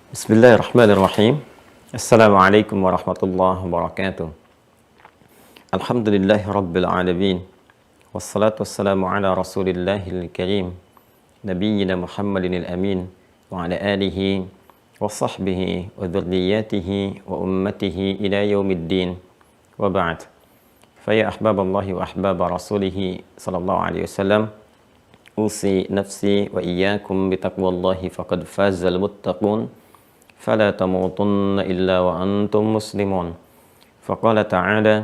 Bismillahirrahmanirrahim. Assalamualaikum warahmatullahi wabarakatuh. Alhamdulillahi rabbil alamin. Wassalatu wassalamu ala rasulillahil karim. Nabiyyina Muhammadin al-amin. Wa ala alihi wa sahbihi wa dhurriyyatihi wa ummatihi ila yaumiddin. Wa ba'd. Faya ahbaballahi wa ahbaba rasulihi sallallahu alaihi wasallam. Usi nafsi wa iyyakum bitaqwallahi faqad fazal muttaqun. فلا تموتن إلا وأنتم مسلمون فقال تعالى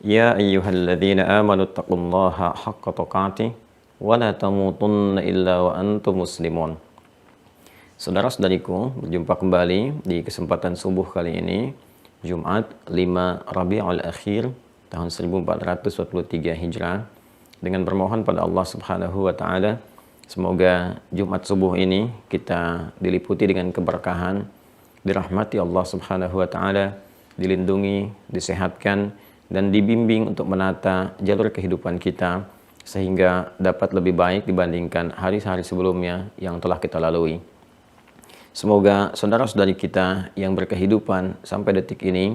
يا أيها الذين آمنوا اتقوا الله حق تقاته ولا تموتن إلا وأنتم مسلمون. Saudara-saudariku, berjumpa kembali di kesempatan subuh kali ini, Jumat 5 Rabiul Akhir tahun 1443 Hijrah, dengan bermohon pada Allah Subhanahu wa taala semoga Jumat subuh ini kita diliputi dengan keberkahan, dirahmati Allah Subhanahu wa taala, dilindungi, disehatkan dan dibimbing untuk menata jalur kehidupan kita sehingga dapat lebih baik dibandingkan hari-hari sebelumnya yang telah kita lalui. Semoga saudara-saudari kita yang berkehidupan sampai detik ini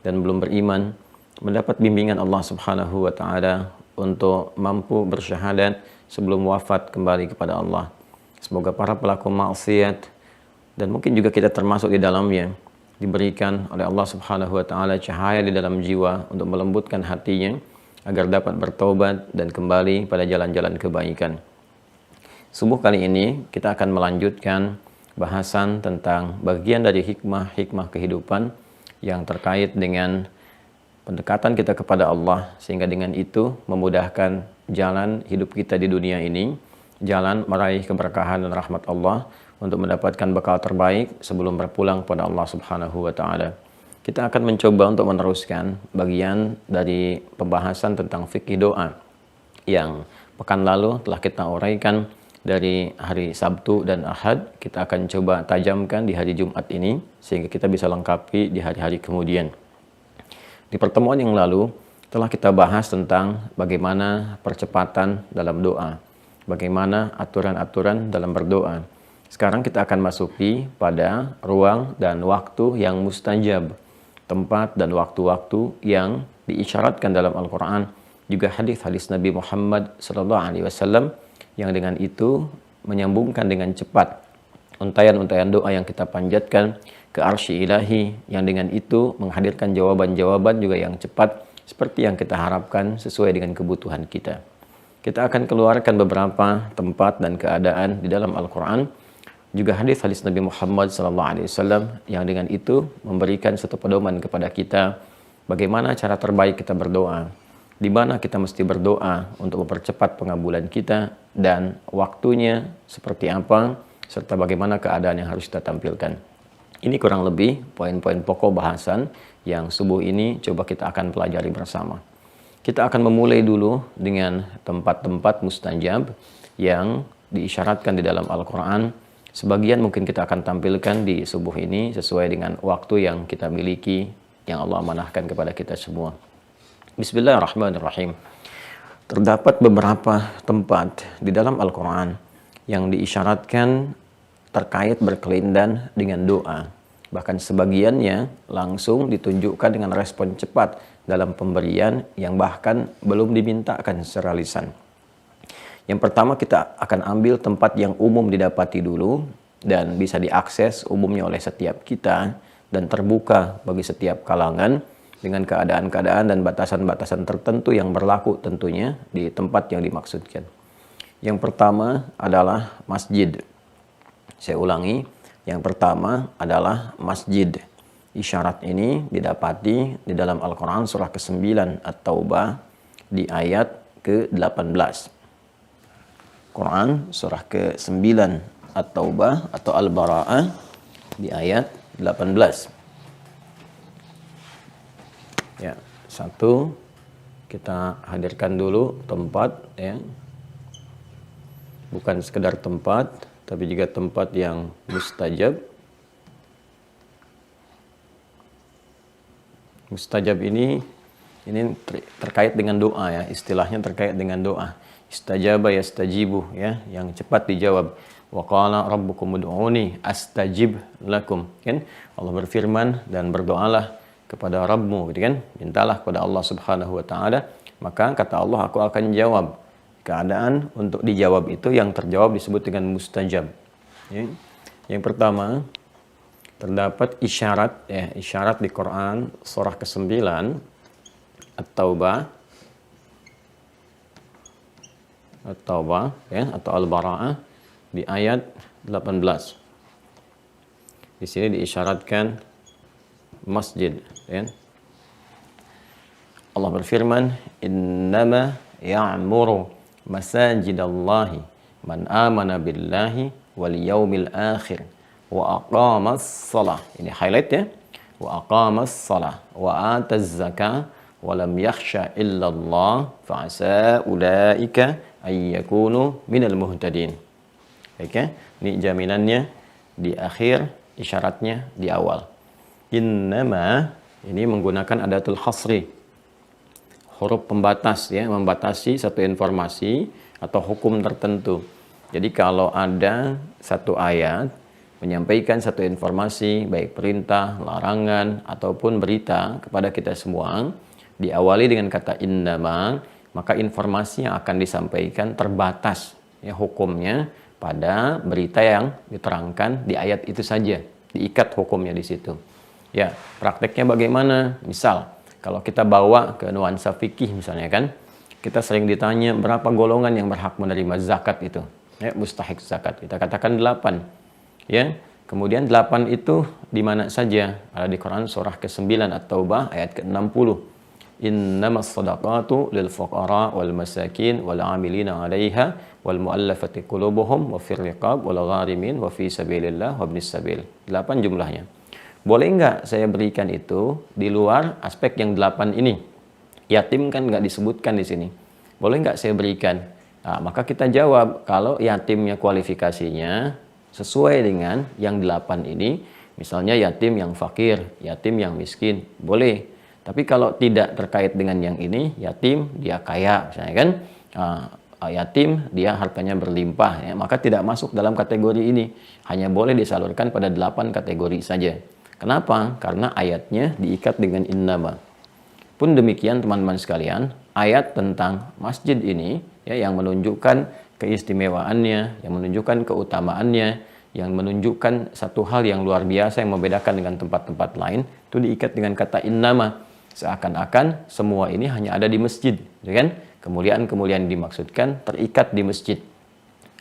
dan belum beriman mendapat bimbingan Allah Subhanahu wa taala untuk mampu bersyahadat sebelum wafat kembali kepada Allah. Semoga para pelaku maksiat dan mungkin juga kita termasuk di dalamnya diberikan oleh Allah Subhanahu wa taala cahaya di dalam jiwa untuk melembutkan hatinya agar dapat bertobat dan kembali pada jalan-jalan kebaikan. Subuh kali ini kita akan melanjutkan bahasan tentang bagian dari hikmah-hikmah kehidupan yang terkait dengan pendekatan kita kepada Allah sehingga dengan itu memudahkan jalan hidup kita di dunia ini, jalan meraih keberkahan dan rahmat Allah untuk mendapatkan bekal terbaik sebelum berpulang kepada Allah Subhanahu wa taala. Kita akan mencoba untuk meneruskan bagian dari pembahasan tentang fikih doa yang pekan lalu telah kita uraikan dari hari Sabtu dan Ahad. Kita akan coba tajamkan di hari Jumat ini sehingga kita bisa lengkapi di hari-hari kemudian. Di pertemuan yang lalu telah kita bahas tentang bagaimana percepatan dalam doa, bagaimana aturan-aturan dalam berdoa. Sekarang kita akan masuki pada ruang dan waktu yang mustajab, tempat dan waktu-waktu yang diisyaratkan dalam Al-Quran, juga hadis-hadis Nabi Muhammad SAW yang dengan itu menyambungkan dengan cepat untayan-untayan doa yang kita panjatkan ke arsy ilahi, yang dengan itu menghadirkan jawaban-jawaban juga yang cepat seperti yang kita harapkan sesuai dengan kebutuhan kita. Kita akan keluarkan beberapa tempat dan keadaan di dalam Al-Quran, juga hadis-hadis Nabi Muhammad SAW yang dengan itu memberikan satu pedoman kepada kita bagaimana cara terbaik kita berdoa, di mana kita mesti berdoa untuk mempercepat pengabulan kita dan waktunya seperti apa, serta bagaimana keadaan yang harus kita tampilkan. Ini kurang lebih poin-poin pokok bahasan yang subuh ini coba kita akan pelajari bersama. Kita akan memulai dulu dengan tempat-tempat mustajab yang diisyaratkan di dalam Al-Quran. Sebagian mungkin kita akan tampilkan di subuh ini sesuai dengan waktu yang kita miliki, yang Allah amanahkan kepada kita semua. Bismillahirrahmanirrahim. Terdapat beberapa tempat di dalam Al-Quran yang diisyaratkan terkait berkelindan dengan doa. Bahkan sebagiannya langsung ditunjukkan dengan respon cepat dalam pemberian yang bahkan belum dimintakan secara lisan. Yang pertama kita akan ambil tempat yang umum didapati dulu dan bisa diakses umumnya oleh setiap kita dan terbuka bagi setiap kalangan dengan keadaan-keadaan dan batasan-batasan tertentu yang berlaku tentunya di tempat yang dimaksudkan. Yang pertama adalah masjid. Saya ulangi, yang pertama adalah masjid. Isyarat ini didapati di dalam Al-Quran surah ke-9 At-Taubah di ayat ke-18. Quran surah ke-9 At-Taubah atau Al-Bara'ah di ayat 18. Ya, satu kita hadirkan dulu tempat ya. Bukan sekedar tempat tapi juga tempat yang mustajab. Mustajab ini terkait dengan doa ya, istilahnya terkait dengan doa. Istajaba yastajibu ya, yang cepat dijawab. Wa qala rabbukum ud'uni astajib lakum. Kan? Allah berfirman dan berdoalah kepada Rabbmu, gitu kan? Mintalah kepada Allah Subhanahu wa taala, maka kata Allah aku akan jawab. Keadaan untuk dijawab itu yang terjawab disebut dengan mustajab. Ya. Yang pertama, terdapat isyarat di Quran surah ke-9 At-Taubah ya, atau Al-Bara'ah di ayat 18. Di sini diisyaratkan masjid, ya. Allah berfirman, "Innama ya'muru masajidallahi man amana billahi wal yaumil akhir wa aqamas shalah." Ini highlight ya. Wa aqamas shalah wa ataz zakah wa lam yakhsha illa Allah fa asa ulaika ay yakunu minal muhtadin. Oke, ini jaminannya di akhir, isyaratnya di awal. Innama ini menggunakan adatul hasri, huruf pembatas ya, membatasi satu informasi atau hukum tertentu. Jadi kalau ada satu ayat menyampaikan satu informasi, baik perintah, larangan, ataupun berita kepada kita semua, diawali dengan kata innama, maka informasi yang akan disampaikan terbatas ya hukumnya pada berita yang diterangkan di ayat itu saja, diikat hukumnya di situ. Ya, prakteknya bagaimana? Misal, kalau kita bawa ke nuansa fikih misalnya kan, kita sering ditanya berapa golongan yang berhak menerima zakat itu. Ya, mustahik zakat. Kita katakan 8. Ya. Kemudian 8 itu di mana saja? Ada di Quran surah ke-9 At-Taubah ayat ke-60. Innamas shadaqatu lil fuqara wal masakin wal 'amilina 'alaiha wal mu'allafati qulubuhum wa fir riqab wal gharimin wa fi sabilillah wa ibnis sabil. 8 jumlahnya. Boleh enggak saya berikan itu di luar aspek yang 8 ini? Yatim kan enggak disebutkan di sini. Boleh enggak saya berikan? Nah, maka kita jawab, kalau yatimnya kualifikasinya sesuai dengan yang 8 ini, misalnya yatim yang fakir, yatim yang miskin, boleh. Tapi kalau tidak terkait dengan yang ini, yatim dia kaya, misalnya kan, yatim dia hartanya berlimpah, ya, maka tidak masuk dalam kategori ini. Hanya boleh disalurkan pada 8 kategori saja. Kenapa? Karena ayatnya diikat dengan innama. Pun demikian teman-teman sekalian, ayat tentang masjid ini ya, yang menunjukkan keistimewaannya, yang menunjukkan keutamaannya, yang menunjukkan satu hal yang luar biasa yang membedakan dengan tempat-tempat lain, itu diikat dengan kata innama. Seakan-akan semua ini hanya ada di masjid, ya kan? Kemuliaan-kemuliaan dimaksudkan terikat di masjid.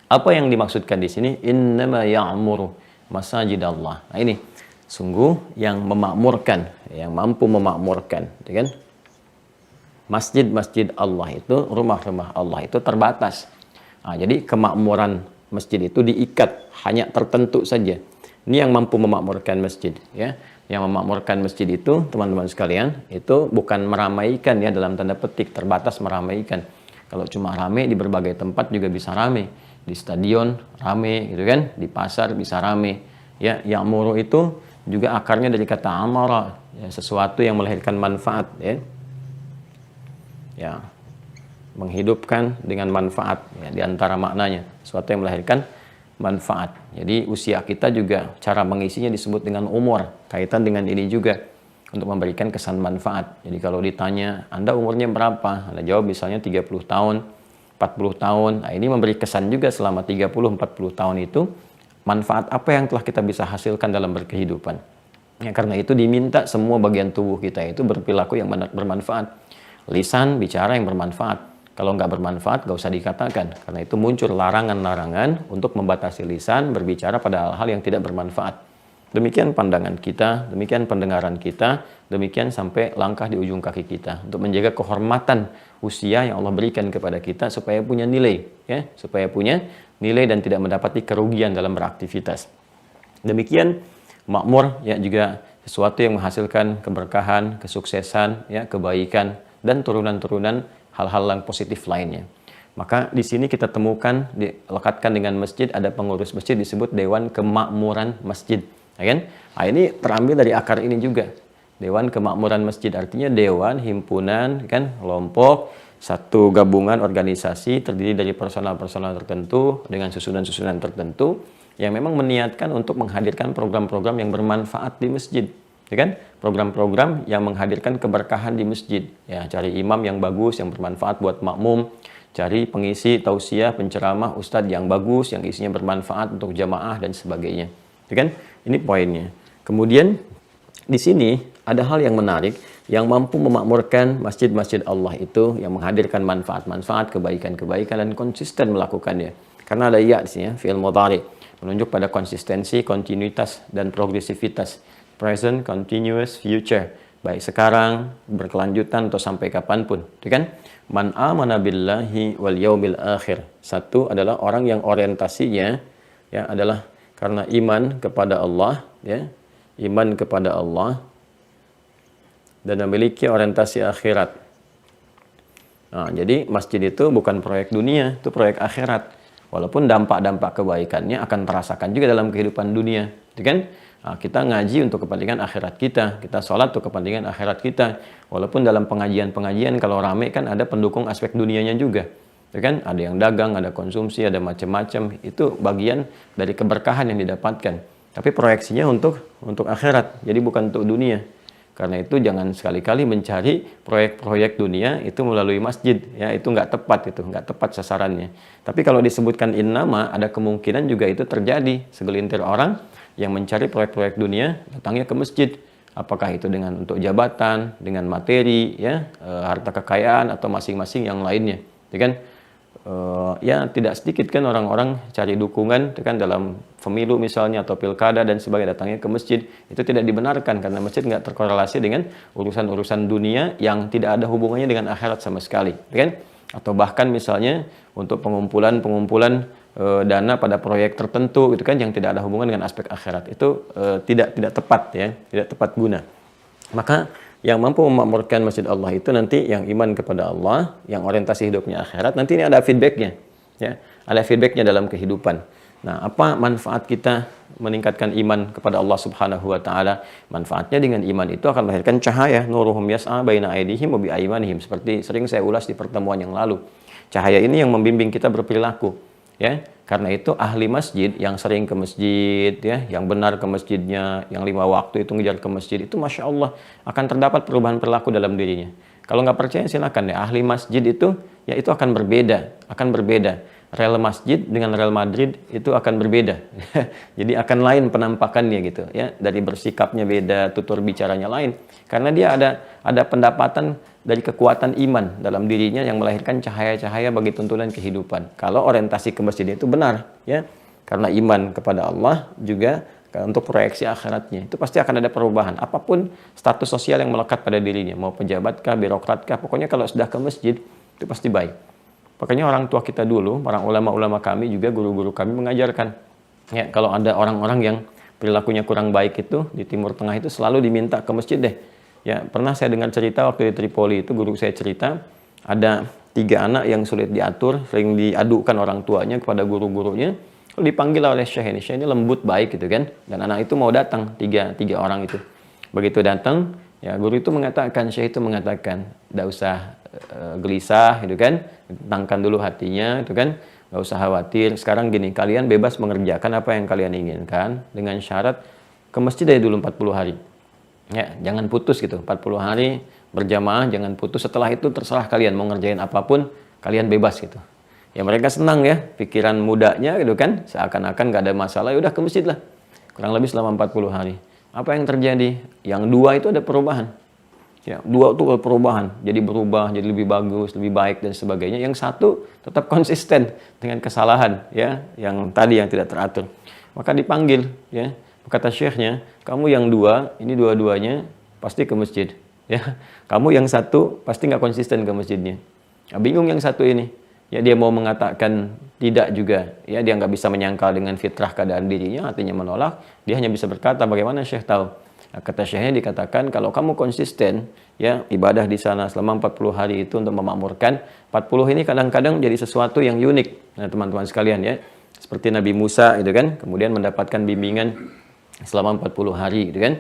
Apa yang dimaksudkan di sini? Innama ya'muru masajidallah. Nah ini sungguh yang memakmurkan, yang mampu memakmurkan, ya kan? Masjid-masjid Allah itu, rumah-rumah Allah itu terbatas. Nah, jadi kemakmuran masjid itu diikat, hanya tertentu saja. Ini yang mampu memakmurkan masjid, ya. Yang memakmurkan masjid itu, teman-teman sekalian, itu bukan meramaikan ya, dalam tanda petik, terbatas meramaikan. Kalau cuma ramai di berbagai tempat juga bisa ramai. Di stadion ramai gitu kan, di pasar bisa ramai. Ya, ya'muru itu juga akarnya dari kata amara, ya, sesuatu yang melahirkan manfaat, ya. Ya, menghidupkan dengan manfaat, ya, di antara maknanya, sesuatu yang melahirkan manfaat. Jadi usia kita juga cara mengisinya disebut dengan umur, kaitan dengan ini juga untuk memberikan kesan manfaat. Jadi kalau ditanya, Anda umurnya berapa? Anda jawab misalnya 30 tahun, 40 tahun. Nah, ini memberi kesan juga selama 30-40 tahun itu, manfaat apa yang telah kita bisa hasilkan dalam berkehidupan. Ya, karena itu diminta semua bagian tubuh kita itu berperilaku yang bermanfaat. Lisan bicara yang bermanfaat. Kalau nggak bermanfaat, nggak usah dikatakan. Karena itu muncul larangan-larangan untuk membatasi lisan berbicara pada hal-hal yang tidak bermanfaat. Demikian pandangan kita, demikian pendengaran kita, demikian sampai langkah di ujung kaki kita. Untuk menjaga kehormatan usia yang Allah berikan kepada kita supaya punya nilai, ya, supaya punya nilai dan tidak mendapati kerugian dalam beraktivitas. Demikian makmur ya juga sesuatu yang menghasilkan keberkahan, kesuksesan, ya, kebaikan dan turunan-turunan hal-hal yang positif lainnya. Maka di sini kita temukan dilekatkan dengan masjid, ada pengurus masjid disebut Dewan Kemakmuran Masjid, ya kan? Nah, ini terambil dari akar ini juga. Dewan Kemakmuran Masjid artinya dewan, himpunan, kan, kelompok satu gabungan organisasi terdiri dari personal-personal tertentu dengan susunan-susunan tertentu yang memang meniatkan untuk menghadirkan program-program yang bermanfaat di masjid, ya kan? Program-program yang menghadirkan keberkahan di masjid. Ya, cari imam yang bagus, yang bermanfaat buat makmum, cari pengisi tausiah, penceramah, ustadz yang bagus, yang isinya bermanfaat untuk jamaah dan sebagainya, ya kan? Ini poinnya. Kemudian di sini ada hal yang menarik yang mampu memakmurkan masjid-masjid Allah itu, yang menghadirkan manfaat-manfaat, kebaikan-kebaikan dan konsisten melakukannya. Karena ada ya di sini ya, fi'il mudhari, menunjuk pada konsistensi, kontinuitas dan progresivitas. Present, continuous, future. Baik sekarang, berkelanjutan atau sampai kapanpun, ya kan? Man amana billahi wal yaumil akhir. Satu adalah orang yang orientasinya ya adalah karena iman kepada Allah, ya. Iman kepada Allah dan memiliki orientasi akhirat. Nah, jadi masjid itu bukan proyek dunia, itu proyek akhirat. Walaupun dampak-dampak kebaikannya akan terasakan juga dalam kehidupan dunia, gitu kan? Nah, kita ngaji untuk kepentingan akhirat kita sholat untuk kepentingan akhirat kita. Walaupun dalam pengajian-pengajian kalau rame kan ada pendukung aspek dunianya juga, gitu kan? Ada yang dagang, ada konsumsi, ada macam-macam. Itu bagian dari keberkahan yang didapatkan. Tapi proyeksinya untuk akhirat, jadi bukan untuk dunia. Karena itu jangan sekali-kali mencari proyek-proyek dunia itu melalui masjid, ya itu nggak tepat sasarannya. Tapi kalau disebutkan innama, ada kemungkinan juga itu terjadi. Segelintir orang yang mencari proyek-proyek dunia datangnya ke masjid. Apakah itu dengan untuk jabatan, dengan materi, ya harta kekayaan atau masing-masing yang lainnya, ya kan? Ya tidak sedikit kan orang-orang cari dukungan kan dalam pemilu misalnya atau pilkada dan sebagainya, datangnya ke masjid. Itu tidak dibenarkan karena masjid nggak terkorelasi dengan urusan-urusan dunia yang tidak ada hubungannya dengan akhirat sama sekali, kan? Atau bahkan misalnya untuk pengumpulan dana pada proyek tertentu itu kan yang tidak ada hubungan dengan aspek akhirat, itu tidak tepat, ya, tidak tepat guna. Maka yang mampu memakmurkan masjid Allah itu nanti yang iman kepada Allah, yang orientasi hidupnya akhirat. Nanti ini ada feedbacknya, ya, ada feedbacknya dalam kehidupan. Nah, apa manfaat kita meningkatkan iman kepada Allah Subhanahu Wa Taala? Manfaatnya dengan iman itu akan melahirkan cahaya, nuruhum yas'a baina aydihim wa bi aymanihim. Seperti sering saya ulas di pertemuan yang lalu. Cahaya ini yang membimbing kita berperilaku, ya. Karena itu ahli masjid yang sering ke masjid, ya, yang benar ke masjidnya, yang 5 waktu itu ngejar ke masjid, itu Masya Allah akan terdapat perubahan perilaku dalam dirinya. Kalau nggak percaya silakan ya, ahli masjid itu ya itu akan berbeda. Real masjid dengan Real Madrid itu akan berbeda. Jadi akan lain penampakannya gitu, ya. Dari bersikapnya beda, tutur bicaranya lain. Karena dia ada pendapatan dari kekuatan iman dalam dirinya yang melahirkan cahaya-cahaya bagi tuntunan kehidupan. Kalau orientasi ke masjid itu benar, ya. Karena iman kepada Allah juga untuk proyeksi akhiratnya. Itu pasti akan ada perubahan. Apapun status sosial yang melekat pada dirinya, mau pejabatkah, birokratkah, pokoknya kalau sudah ke masjid itu pasti baik. Makanya orang tua kita dulu, para ulama-ulama kami juga guru-guru kami mengajarkan, ya, kalau ada orang-orang yang perilakunya kurang baik itu di Timur Tengah itu selalu diminta ke masjid deh. Ya, pernah saya dengar cerita waktu di Tripoli itu, guru saya cerita ada 3 anak yang sulit diatur, sering diadukan orang tuanya kepada guru-gurunya. Lalu dipanggil oleh Syekh ini lembut baik gitu kan, dan anak itu mau datang, tiga orang itu. Begitu datang, ya guru itu mengatakan, Syekh itu mengatakan, "Nggak usah gelisah gitu kan, tenangkan dulu hatinya itu kan, nggak usah khawatir. Sekarang gini, kalian bebas mengerjakan apa yang kalian inginkan dengan syarat ke masjid aja dulu 40 hari. Ya, jangan putus gitu, 40 hari berjamaah, jangan putus. Setelah itu terserah kalian mau ngerjain apapun, kalian bebas gitu." Ya mereka senang ya, pikiran mudanya gitu kan, seakan-akan nggak ada masalah, ya udah ke masjid lah. Kurang lebih selama 40 hari. Apa yang terjadi? Yang 2 itu ada perubahan. Ya, 2 itu perubahan, jadi berubah, jadi lebih bagus, lebih baik dan sebagainya. Yang 1 tetap konsisten dengan kesalahan, ya, yang tadi yang tidak teratur. Maka dipanggil, ya, kata syekhnya, kamu yang 2, ini dua-duanya pasti ke masjid, ya. Kamu yang 1 pasti nggak konsisten ke masjidnya. Nah, bingung yang 1 ini, ya dia mau mengatakan tidak juga, ya dia nggak bisa menyangkal dengan fitrah keadaan dirinya, artinya menolak. Dia hanya bisa berkata, bagaimana Syekh tahu? Nah, kata Syekhnya dikatakan kalau kamu konsisten ya ibadah di sana selama 40 hari itu untuk memakmurkan, 40 ini kadang-kadang jadi sesuatu yang unik. Nah, teman-teman sekalian ya, seperti Nabi Musa itu kan kemudian mendapatkan bimbingan selama 40 hari gitu kan.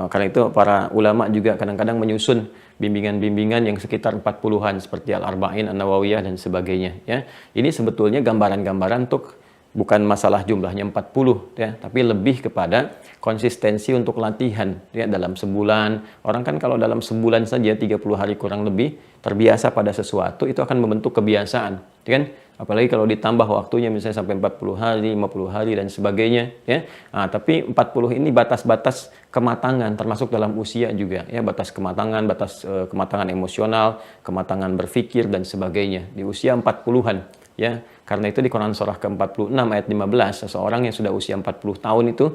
Karena itu para ulama juga kadang-kadang menyusun bimbingan-bimbingan yang sekitar 40-an seperti Al-Arba'in An-Nawawiyah dan sebagainya ya. Ini sebetulnya gambaran-gambaran untuk bukan masalah jumlahnya 40 ya, tapi lebih kepada konsistensi untuk latihan ya dalam sebulan. Orang kan kalau dalam sebulan saja 30 hari kurang lebih terbiasa pada sesuatu itu akan membentuk kebiasaan, ya kan? Apalagi kalau ditambah waktunya misalnya sampai 40 hari, 50 hari dan sebagainya ya. Nah, tapi 40 ini batas-batas kematangan termasuk dalam usia juga ya, batas kematangan, batas kematangan emosional, kematangan berpikir dan sebagainya di usia 40-an ya. Karena itu di Quran surah ke-46 ayat 15, seseorang yang sudah usia 40 tahun itu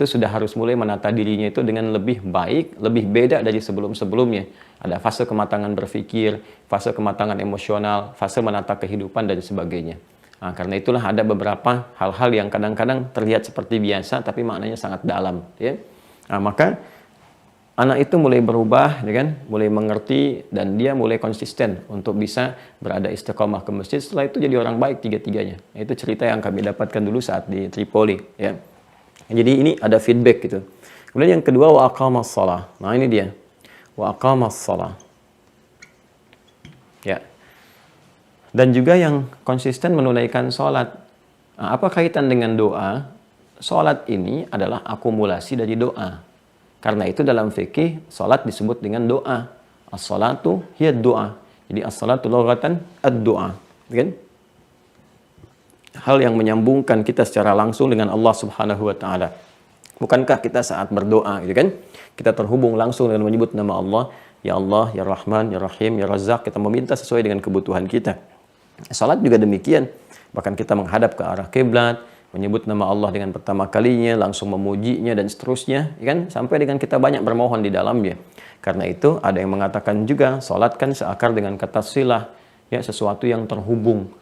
sudah harus mulai menata dirinya itu dengan lebih baik, lebih beda dari sebelum-sebelumnya. Ada fase kematangan berpikir, fase kematangan emosional, fase menata kehidupan dan sebagainya. Nah, karena itulah ada beberapa hal-hal yang kadang-kadang terlihat seperti biasa tapi maknanya sangat dalam ya. Nah, maka anak itu mulai berubah, ya kan? Mulai mengerti dan dia mulai konsisten untuk bisa berada istiqomah ke masjid. Setelah itu jadi orang baik tiga-tiganya. Itu cerita yang kami dapatkan dulu saat di Tripoli. Ya. Jadi ini ada feedback gitu. Kemudian yang kedua wa aqamas shalah. Nah ini dia. Wa aqamas shalah. Ya. Dan juga yang konsisten menunaikan sholat. Nah, apa kaitan dengan doa? Sholat ini adalah akumulasi dari doa. Karena itu dalam fikih, salat disebut dengan doa. As-salatu hiya doa. Jadi as-salatu lughatan ad-doa. Kan? Hal yang menyambungkan kita secara langsung dengan Allah Subhanahu wa taala. Bukankah kita saat berdoa gitu kan? Kita terhubung langsung dengan menyebut nama Allah, ya Allah, ya Rahman, ya Rahim, ya Razzaq. Kita meminta sesuai dengan kebutuhan kita. Salat juga demikian. Bahkan kita menghadap ke arah kiblat, menyebut nama Allah dengan pertama kalinya, langsung memujinya dan seterusnya, kan? Sampai dengan kita banyak bermohon di dalamnya. Karena itu ada yang mengatakan juga salat kan seakar dengan kata silah, ya sesuatu yang terhubung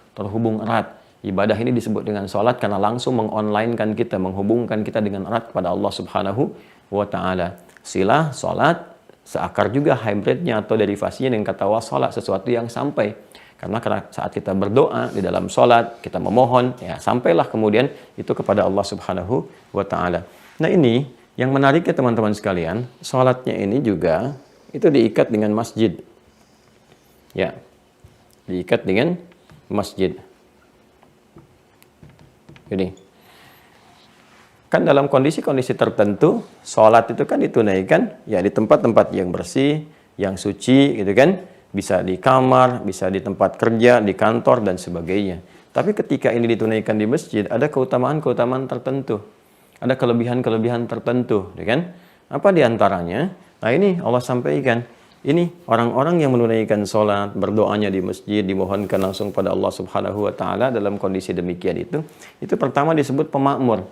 erat. Ibadah ini disebut dengan salat karena langsung mengonlinekan kita, menghubungkan kita dengan erat kepada Allah Subhanahu wa taala. Silah, salat seakar juga hybridnya atau derivasinya dengan kata wasalah, sesuatu yang sampai. Karena saat kita berdoa di dalam sholat, kita memohon, ya sampailah kemudian itu kepada Allah Subhanahu wa ta'ala. Nah ini yang menariknya teman-teman sekalian, sholatnya ini juga itu diikat dengan masjid. Ya, diikat dengan masjid. Jadi, kan dalam kondisi-kondisi tertentu, sholat itu kan ditunaikan ya di tempat-tempat yang bersih, yang suci gitu kan. Bisa di kamar, bisa di tempat kerja, di kantor, dan sebagainya. Tapi ketika ini ditunaikan di masjid, ada keutamaan-keutamaan tertentu. Ada kelebihan-kelebihan tertentu. Ya kan? Apa diantaranya? Nah ini Allah sampaikan. Ini orang-orang yang menunaikan sholat, berdoanya di masjid, dimohonkan langsung pada Allah Subhanahu wa ta'ala dalam kondisi demikian itu pertama disebut pemakmur.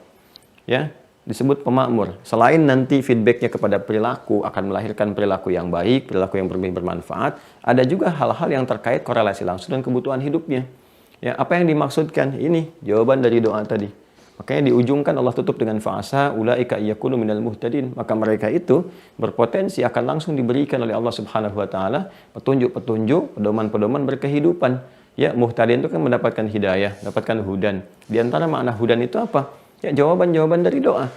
Ya, disebut pemakmur. Selain nanti feedbacknya kepada perilaku akan melahirkan perilaku yang baik, perilaku yang bermanfaat, ada juga hal-hal yang terkait korelasi langsung dengan kebutuhan hidupnya. Ya, apa yang dimaksudkan? Ini jawaban dari doa tadi. Makanya diujungkan Allah tutup dengan fa'asa ulaika yakunu minal muhtadin. Maka mereka itu berpotensi akan langsung diberikan oleh Allah Subhanahu wa taala petunjuk-petunjuk, pedoman-pedoman berkehidupan. Ya, muhtadin itu kan mendapatkan hidayah, mendapatkan hudan. Di antara makna hudan itu apa? Ya, jawaban-jawaban dari doa.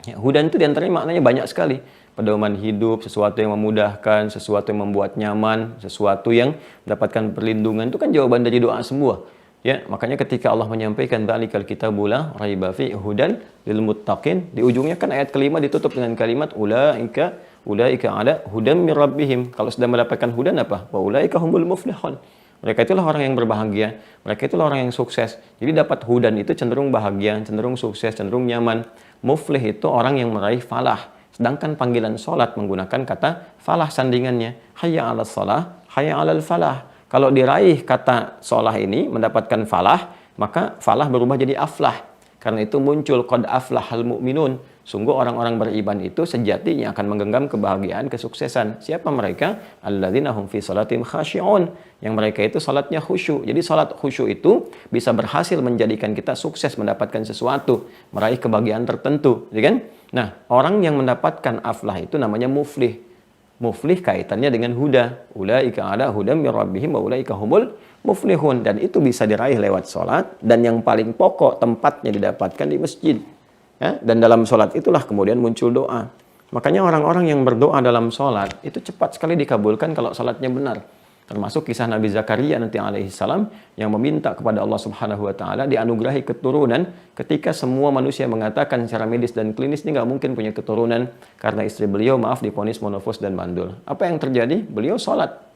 Ya, hudan itu diantaranya maknanya banyak sekali. Pedoman hidup, sesuatu yang memudahkan, sesuatu yang membuat nyaman, sesuatu yang mendapatkan perlindungan, itu kan jawaban dari doa semua. Ya, makanya ketika Allah menyampaikan dzalikal kitabul la raiba fi hudan lil muttaqin, di ujungnya kan ayat kelima ditutup dengan kalimat ulaika ala hudan mir rabbihim. Kalau sudah mendapatkan hudan apa? Wa ulaika humul muflihun. Mereka itulah orang yang berbahagia, mereka itulah orang yang sukses. Jadi dapat hudan itu cenderung bahagia, cenderung sukses, cenderung nyaman. Muflih itu orang yang meraih falah. Sedangkan panggilan sholat menggunakan kata falah sandingannya. Hayya 'alas shalah, hayya 'alal falah. Kalau diraih kata sholah ini mendapatkan falah, maka falah berubah jadi aflah. Karena itu muncul qad aflahal mu'minun. Sungguh orang-orang beriman itu sejatinya akan menggenggam kebahagiaan, kesuksesan. Siapa mereka? Alladzina hum fi shalatihim khashi'un. Yang mereka itu salatnya khusyuk. Jadi salat khusyuk itu bisa berhasil menjadikan kita sukses mendapatkan sesuatu, meraih kebahagiaan tertentu, ya kan? Nah, orang yang mendapatkan aflah itu namanya muflih. Muflih kaitannya dengan huda. Ulaika ala hudam mir rabbihim wa ulaika humul muflihun. Dan itu bisa diraih lewat salat dan yang paling pokok tempatnya didapatkan di masjid. Ya, dan dalam sholat itulah kemudian muncul doa. Makanya orang-orang yang berdoa dalam sholat itu cepat sekali dikabulkan kalau sholatnya benar. Termasuk kisah Nabi Zakaria nanti alaihi salam yang meminta kepada Allah Subhanahu wa taala dianugerahi keturunan ketika semua manusia mengatakan secara medis dan klinis ini nggak mungkin punya keturunan karena istri beliau divonis monofos dan mandul. Apa yang terjadi? Beliau sholat.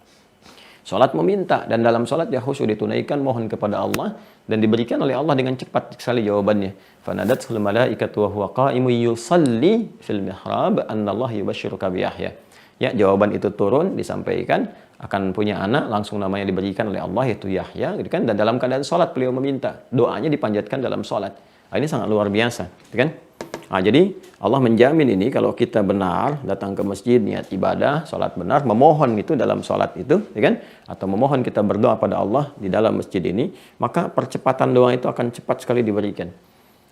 Sholat meminta, dan dalam sholat dia khusyuk ditunaikan, mohon kepada Allah, dan diberikan oleh Allah dengan cepat sekali jawabannya. Fanadatul malaikatu wa huwa qa'imun yusalli fil mihrab annallahu yubashshiruka bi Yahya. Ya, jawaban itu turun, disampaikan, akan punya anak, langsung namanya diberikan oleh Allah, yaitu Yahya, gitu kan? Dan dalam keadaan sholat beliau meminta, doanya dipanjatkan dalam sholat. Nah, ini sangat luar biasa, gitu kan? Nah, jadi Allah menjamin ini kalau kita benar datang ke masjid, niat ibadah, sholat benar, memohon itu dalam sholat itu, ya kan? Atau memohon kita berdoa pada Allah di dalam masjid ini, maka percepatan doa itu akan cepat sekali diberikan.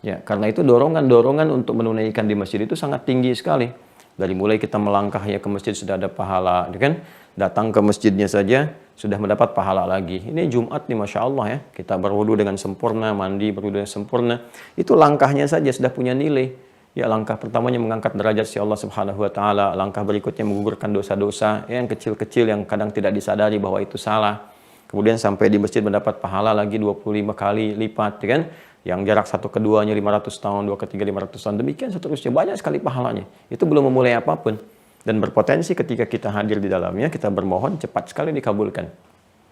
Ya, karena itu dorongan-dorongan untuk menunaikan di masjid itu sangat tinggi sekali. Dari mulai kita melangkah ya ke masjid sudah ada pahala, ya kan? Datang ke masjidnya saja sudah mendapat pahala lagi. Ini Jumat nih, Masya Allah ya. Kita berwudu dengan sempurna, mandi berwudu dengan sempurna. Itu langkahnya saja sudah punya nilai. Ya, langkah pertamanya mengangkat derajat si Allah Subhanahu wa taala, langkah berikutnya menggugurkan dosa-dosa yang kecil-kecil yang kadang tidak disadari bahwa itu salah. Kemudian sampai di masjid mendapat pahala lagi 25 kali lipat, ya kan? Yang jarak satu keduanya 500 tahun, dua ketiga 500 tahun, demikian seterusnya, banyak sekali pahalanya. Itu belum memulai apapun, dan berpotensi ketika kita hadir di dalamnya, kita bermohon cepat sekali dikabulkan.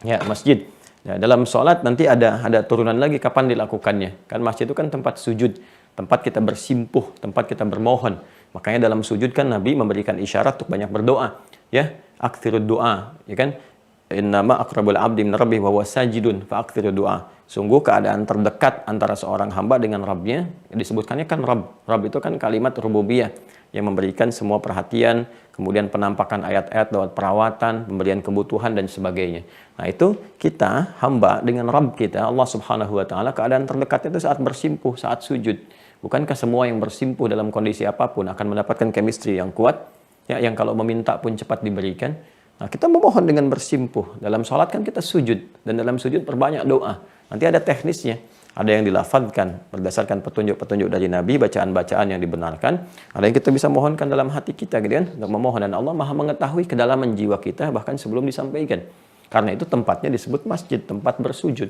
Ya, masjid. Ya, dalam sholat nanti ada turunan lagi kapan dilakukannya. Kan masjid itu kan tempat sujud, tempat kita bersimpuh, tempat kita bermohon. Makanya dalam sujud kan Nabi memberikan isyarat untuk banyak berdoa. Ya, aktsirud doa, ya kan? Innama aqrabul abdi min rabbih wa huwa sajidun fa aktsirud doa. Sungguh keadaan terdekat antara seorang hamba dengan Rabbnya, disebutkannya kan Rabb. Rabb itu kan kalimat rububiyah yang memberikan semua perhatian, kemudian penampakan ayat-ayat lewat perawatan, pemberian kebutuhan dan sebagainya. Nah, itu kita hamba dengan Rabb kita, Allah Subhanahu wa taala, keadaan terdekat itu saat bersimpuh, saat sujud. Bukankah semua yang bersimpuh dalam kondisi apapun akan mendapatkan chemistry yang kuat, ya, yang kalau meminta pun cepat diberikan? Nah, kita memohon dengan bersimpuh. Dalam sholat kan kita sujud, dan dalam sujud perbanyak doa. Nanti ada teknisnya. Ada yang dilafadzkan berdasarkan petunjuk-petunjuk dari Nabi, bacaan-bacaan yang dibenarkan. Ada yang kita bisa mohonkan dalam hati kita, gitu kan? Untuk memohon, dan Allah Maha mengetahui kedalaman jiwa kita bahkan sebelum disampaikan. Karena itu tempatnya disebut masjid, tempat bersujud.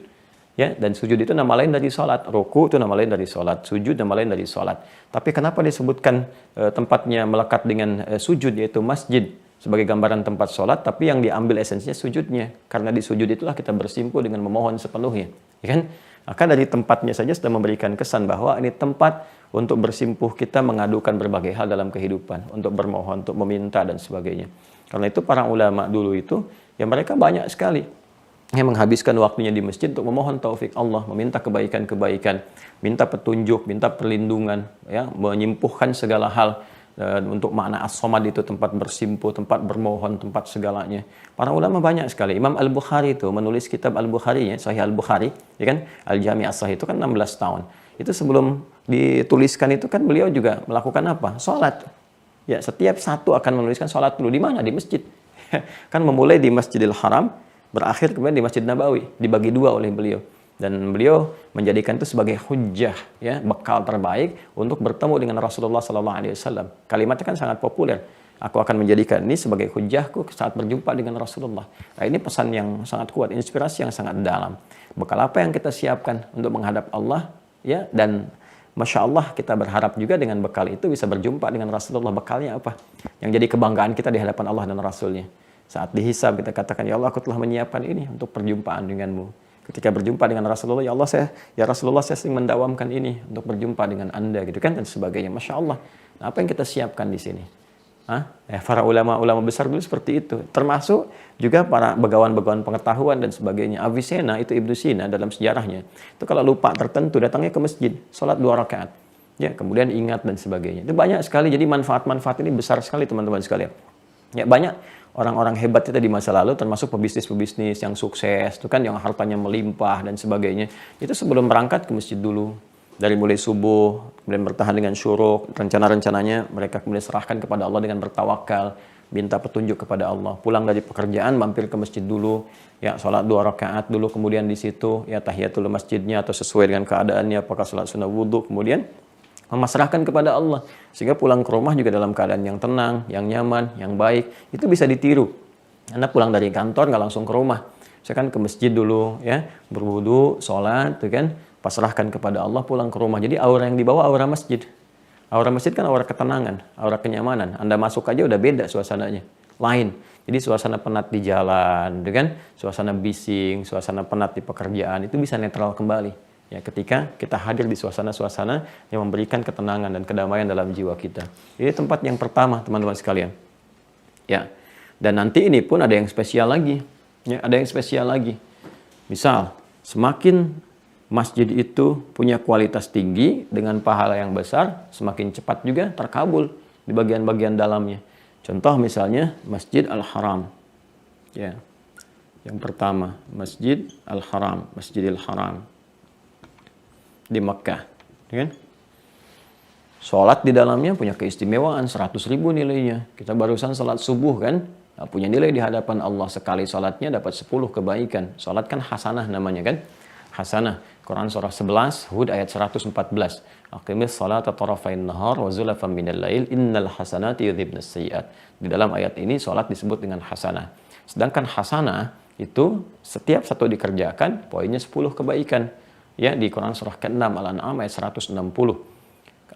Ya, dan sujud itu nama lain dari sholat, ruku itu nama lain dari sholat, sujud nama lain dari sholat. Tapi kenapa disebutkan tempatnya melekat dengan sujud, yaitu masjid sebagai gambaran tempat sholat, tapi yang diambil esensinya sujudnya. Karena di sujud itulah kita bersimpuh dengan memohon sepenuhnya, ya kan? Maka dari tempatnya saja sudah memberikan kesan bahwa ini tempat untuk bersimpuh kita mengadukan berbagai hal dalam kehidupan, untuk bermohon, untuk meminta dan sebagainya. Karena itu para ulama dulu itu, ya mereka banyak sekali yang menghabiskan waktunya di masjid untuk memohon taufik Allah, meminta kebaikan-kebaikan, minta petunjuk, minta perlindungan, ya, menyembuhkan segala hal. Untuk makna as-somad itu tempat bersimpuh, tempat bermohon, tempat segalanya. Para ulama banyak sekali. Imam Al-Bukhari itu menulis kitab Al-Bukhari, ya, Sahih Al-Bukhari, ya kan? Al-Jami' As-Sahih itu kan 16 tahun. Itu sebelum dituliskan itu kan beliau juga melakukan apa? Salat. Ya, setiap satu akan menuliskan salat dulu. Di mana? Di masjid. Kan memulai di Masjidil Haram, berakhir kemudian di Masjid Nabawi, dibagi dua oleh beliau. Dan beliau menjadikan itu sebagai hujjah, ya, bekal terbaik untuk bertemu dengan Rasulullah SAW. Kalimatnya kan sangat populer. Aku akan menjadikan ini sebagai hujjahku saat berjumpa dengan Rasulullah. Nah, ini pesan yang sangat kuat, inspirasi yang sangat dalam. Bekal apa yang kita siapkan untuk menghadap Allah, ya, dan Masya Allah kita berharap juga dengan bekal itu bisa berjumpa dengan Rasulullah. Bekalnya apa? Yang jadi kebanggaan kita di hadapan Allah dan Rasulnya. Saat dihisab kita katakan, ya Allah, aku telah menyiapkan ini untuk perjumpaan denganmu. Ketika berjumpa dengan Rasulullah, ya Allah, Rasulullah, saya sering mendawamkan ini untuk berjumpa dengan Anda, gitu kan, dan sebagainya. Masya Allah. Nah, apa yang kita siapkan di sini? Para ulama-ulama besar dulu seperti itu. Termasuk juga para begawan-begawan pengetahuan dan sebagainya. Avicenna, itu Ibnu Sina dalam sejarahnya. Itu kalau lupa tertentu, datangnya ke masjid, sholat 2 rakaat. Ya, kemudian ingat dan sebagainya. Itu banyak sekali, jadi manfaat-manfaat ini besar sekali teman-teman sekalian. Ya, banyak orang-orang hebat kita di masa lalu, termasuk pebisnis-pebisnis yang sukses, itu kan yang hartanya melimpah dan sebagainya. Itu sebelum berangkat ke masjid dulu. Dari mulai subuh, kemudian bertahan dengan syuruk, rencana-rencananya mereka kemudian serahkan kepada Allah dengan bertawakal, minta petunjuk kepada Allah. Pulang dari pekerjaan, mampir ke masjid dulu, ya, sholat 2 rakaat dulu, kemudian di situ, ya, tahiyatul masjidnya atau sesuai dengan keadaannya, apakah sholat sunnah wudhu, kemudian memasrahkan kepada Allah. Sehingga pulang ke rumah juga dalam keadaan yang tenang, yang nyaman, yang baik. Itu bisa ditiru. Anda pulang dari kantor nggak langsung ke rumah. Saya kan ke masjid dulu, ya, berwudu, sholat, tuh kan, pasrahkan kepada Allah, pulang ke rumah. Jadi aura yang dibawa aura masjid. Aura masjid kan aura ketenangan, aura kenyamanan. Anda masuk aja udah beda suasananya, lain. Jadi suasana penat di jalan, tuh kan, suasana bising, suasana penat di pekerjaan, itu bisa netral kembali. Ya, ketika kita hadir di suasana-suasana yang memberikan ketenangan dan kedamaian dalam jiwa kita. Ini tempat yang pertama, teman-teman sekalian. Ya. Dan nanti ini pun ada yang spesial lagi. Ya, ada yang spesial lagi. Misal, semakin masjid itu punya kualitas tinggi dengan pahala yang besar, semakin cepat juga terkabul di bagian-bagian dalamnya. Contoh misalnya Masjid Al-Haram. Ya. Yang pertama, Masjid Al-Haram, Masjidil Haram di Mekah, kan? Sholat di dalamnya punya keistimewaan 100.000 nilainya. Kita barusan sholat subuh kan, nah, punya nilai di hadapan Allah, sekali sholatnya dapat 10 kebaikan. Sholat kan hasanah namanya kan, hasanah. Quran surah 11 Hud ayat 114. Aqimis sholata tarafain nahar wa zulafan minal lail innal hasanati yudhibnas sayyi'at. Di dalam ayat ini sholat disebut dengan hasanah. Sedangkan hasanah itu setiap satu dikerjakan poinnya 10 kebaikan. Ya, di Quran surah ke-6 Al-An'am ayat 160.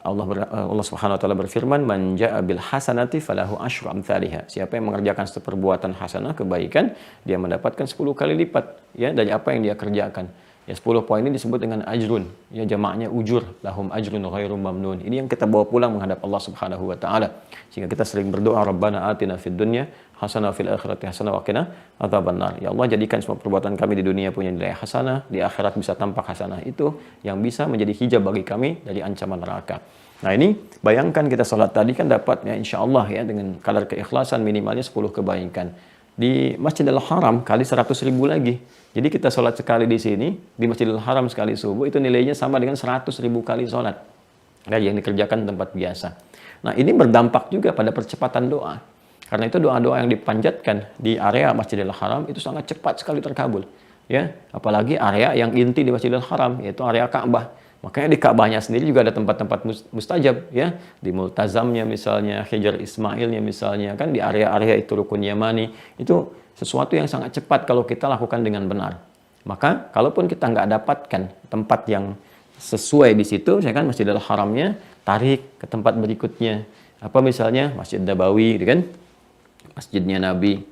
Allah Subhanahu wa taala berfirman, "Man jaa'a bil hasanati falahu asyru amsalihha." Siapa yang mengerjakan satu perbuatan hasanah, kebaikan, dia mendapatkan 10 kali lipat ya dari apa yang dia kerjakan. Ya, 10 poin ini disebut dengan ajrun. Ya, jamaknya ujur, lahum ajrun ghairu mamnun. Ini yang kita bawa pulang menghadap Allah Subhanahu wa taala. Sehingga kita sering berdoa, Rabbana atina fid dunya hasanah fil akhirati hasanah wa qina adzabannar. Ya Allah, jadikan semua perbuatan kami di dunia punya nilai hasanah, di akhirat bisa tampak hasanah itu yang bisa menjadi hijab bagi kami dari ancaman neraka. Nah, ini bayangkan kita sholat tadi kan dapat ya insyaallah ya dengan kadar keikhlasan minimalnya 10 kebaikan. Di Masjidil Haram kali 100.000 lagi. Jadi kita sholat sekali di sini, di Masjidil Haram sekali subuh, itu nilainya sama dengan 100.000 kali sholat. Dari yang dikerjakan di tempat biasa. Nah, ini berdampak juga pada percepatan doa. Karena itu doa-doa yang dipanjatkan di area Masjidil Haram itu sangat cepat sekali terkabul. Ya, apalagi area yang inti di Masjidil Haram, yaitu area Ka'bah. Makanya di Ka'bahnya sendiri juga ada tempat-tempat mustajab, ya. Di Multazamnya misalnya, Hijr Ismailnya misalnya, kan di area-area itu Rukun Yamani, itu sesuatu yang sangat cepat kalau kita lakukan dengan benar. Maka, kalaupun kita nggak dapatkan tempat yang sesuai di situ, saya kan Masjidil Haramnya, tarik ke tempat berikutnya. Apa misalnya Masjid Nabawi, kan? Masjidnya Nabi.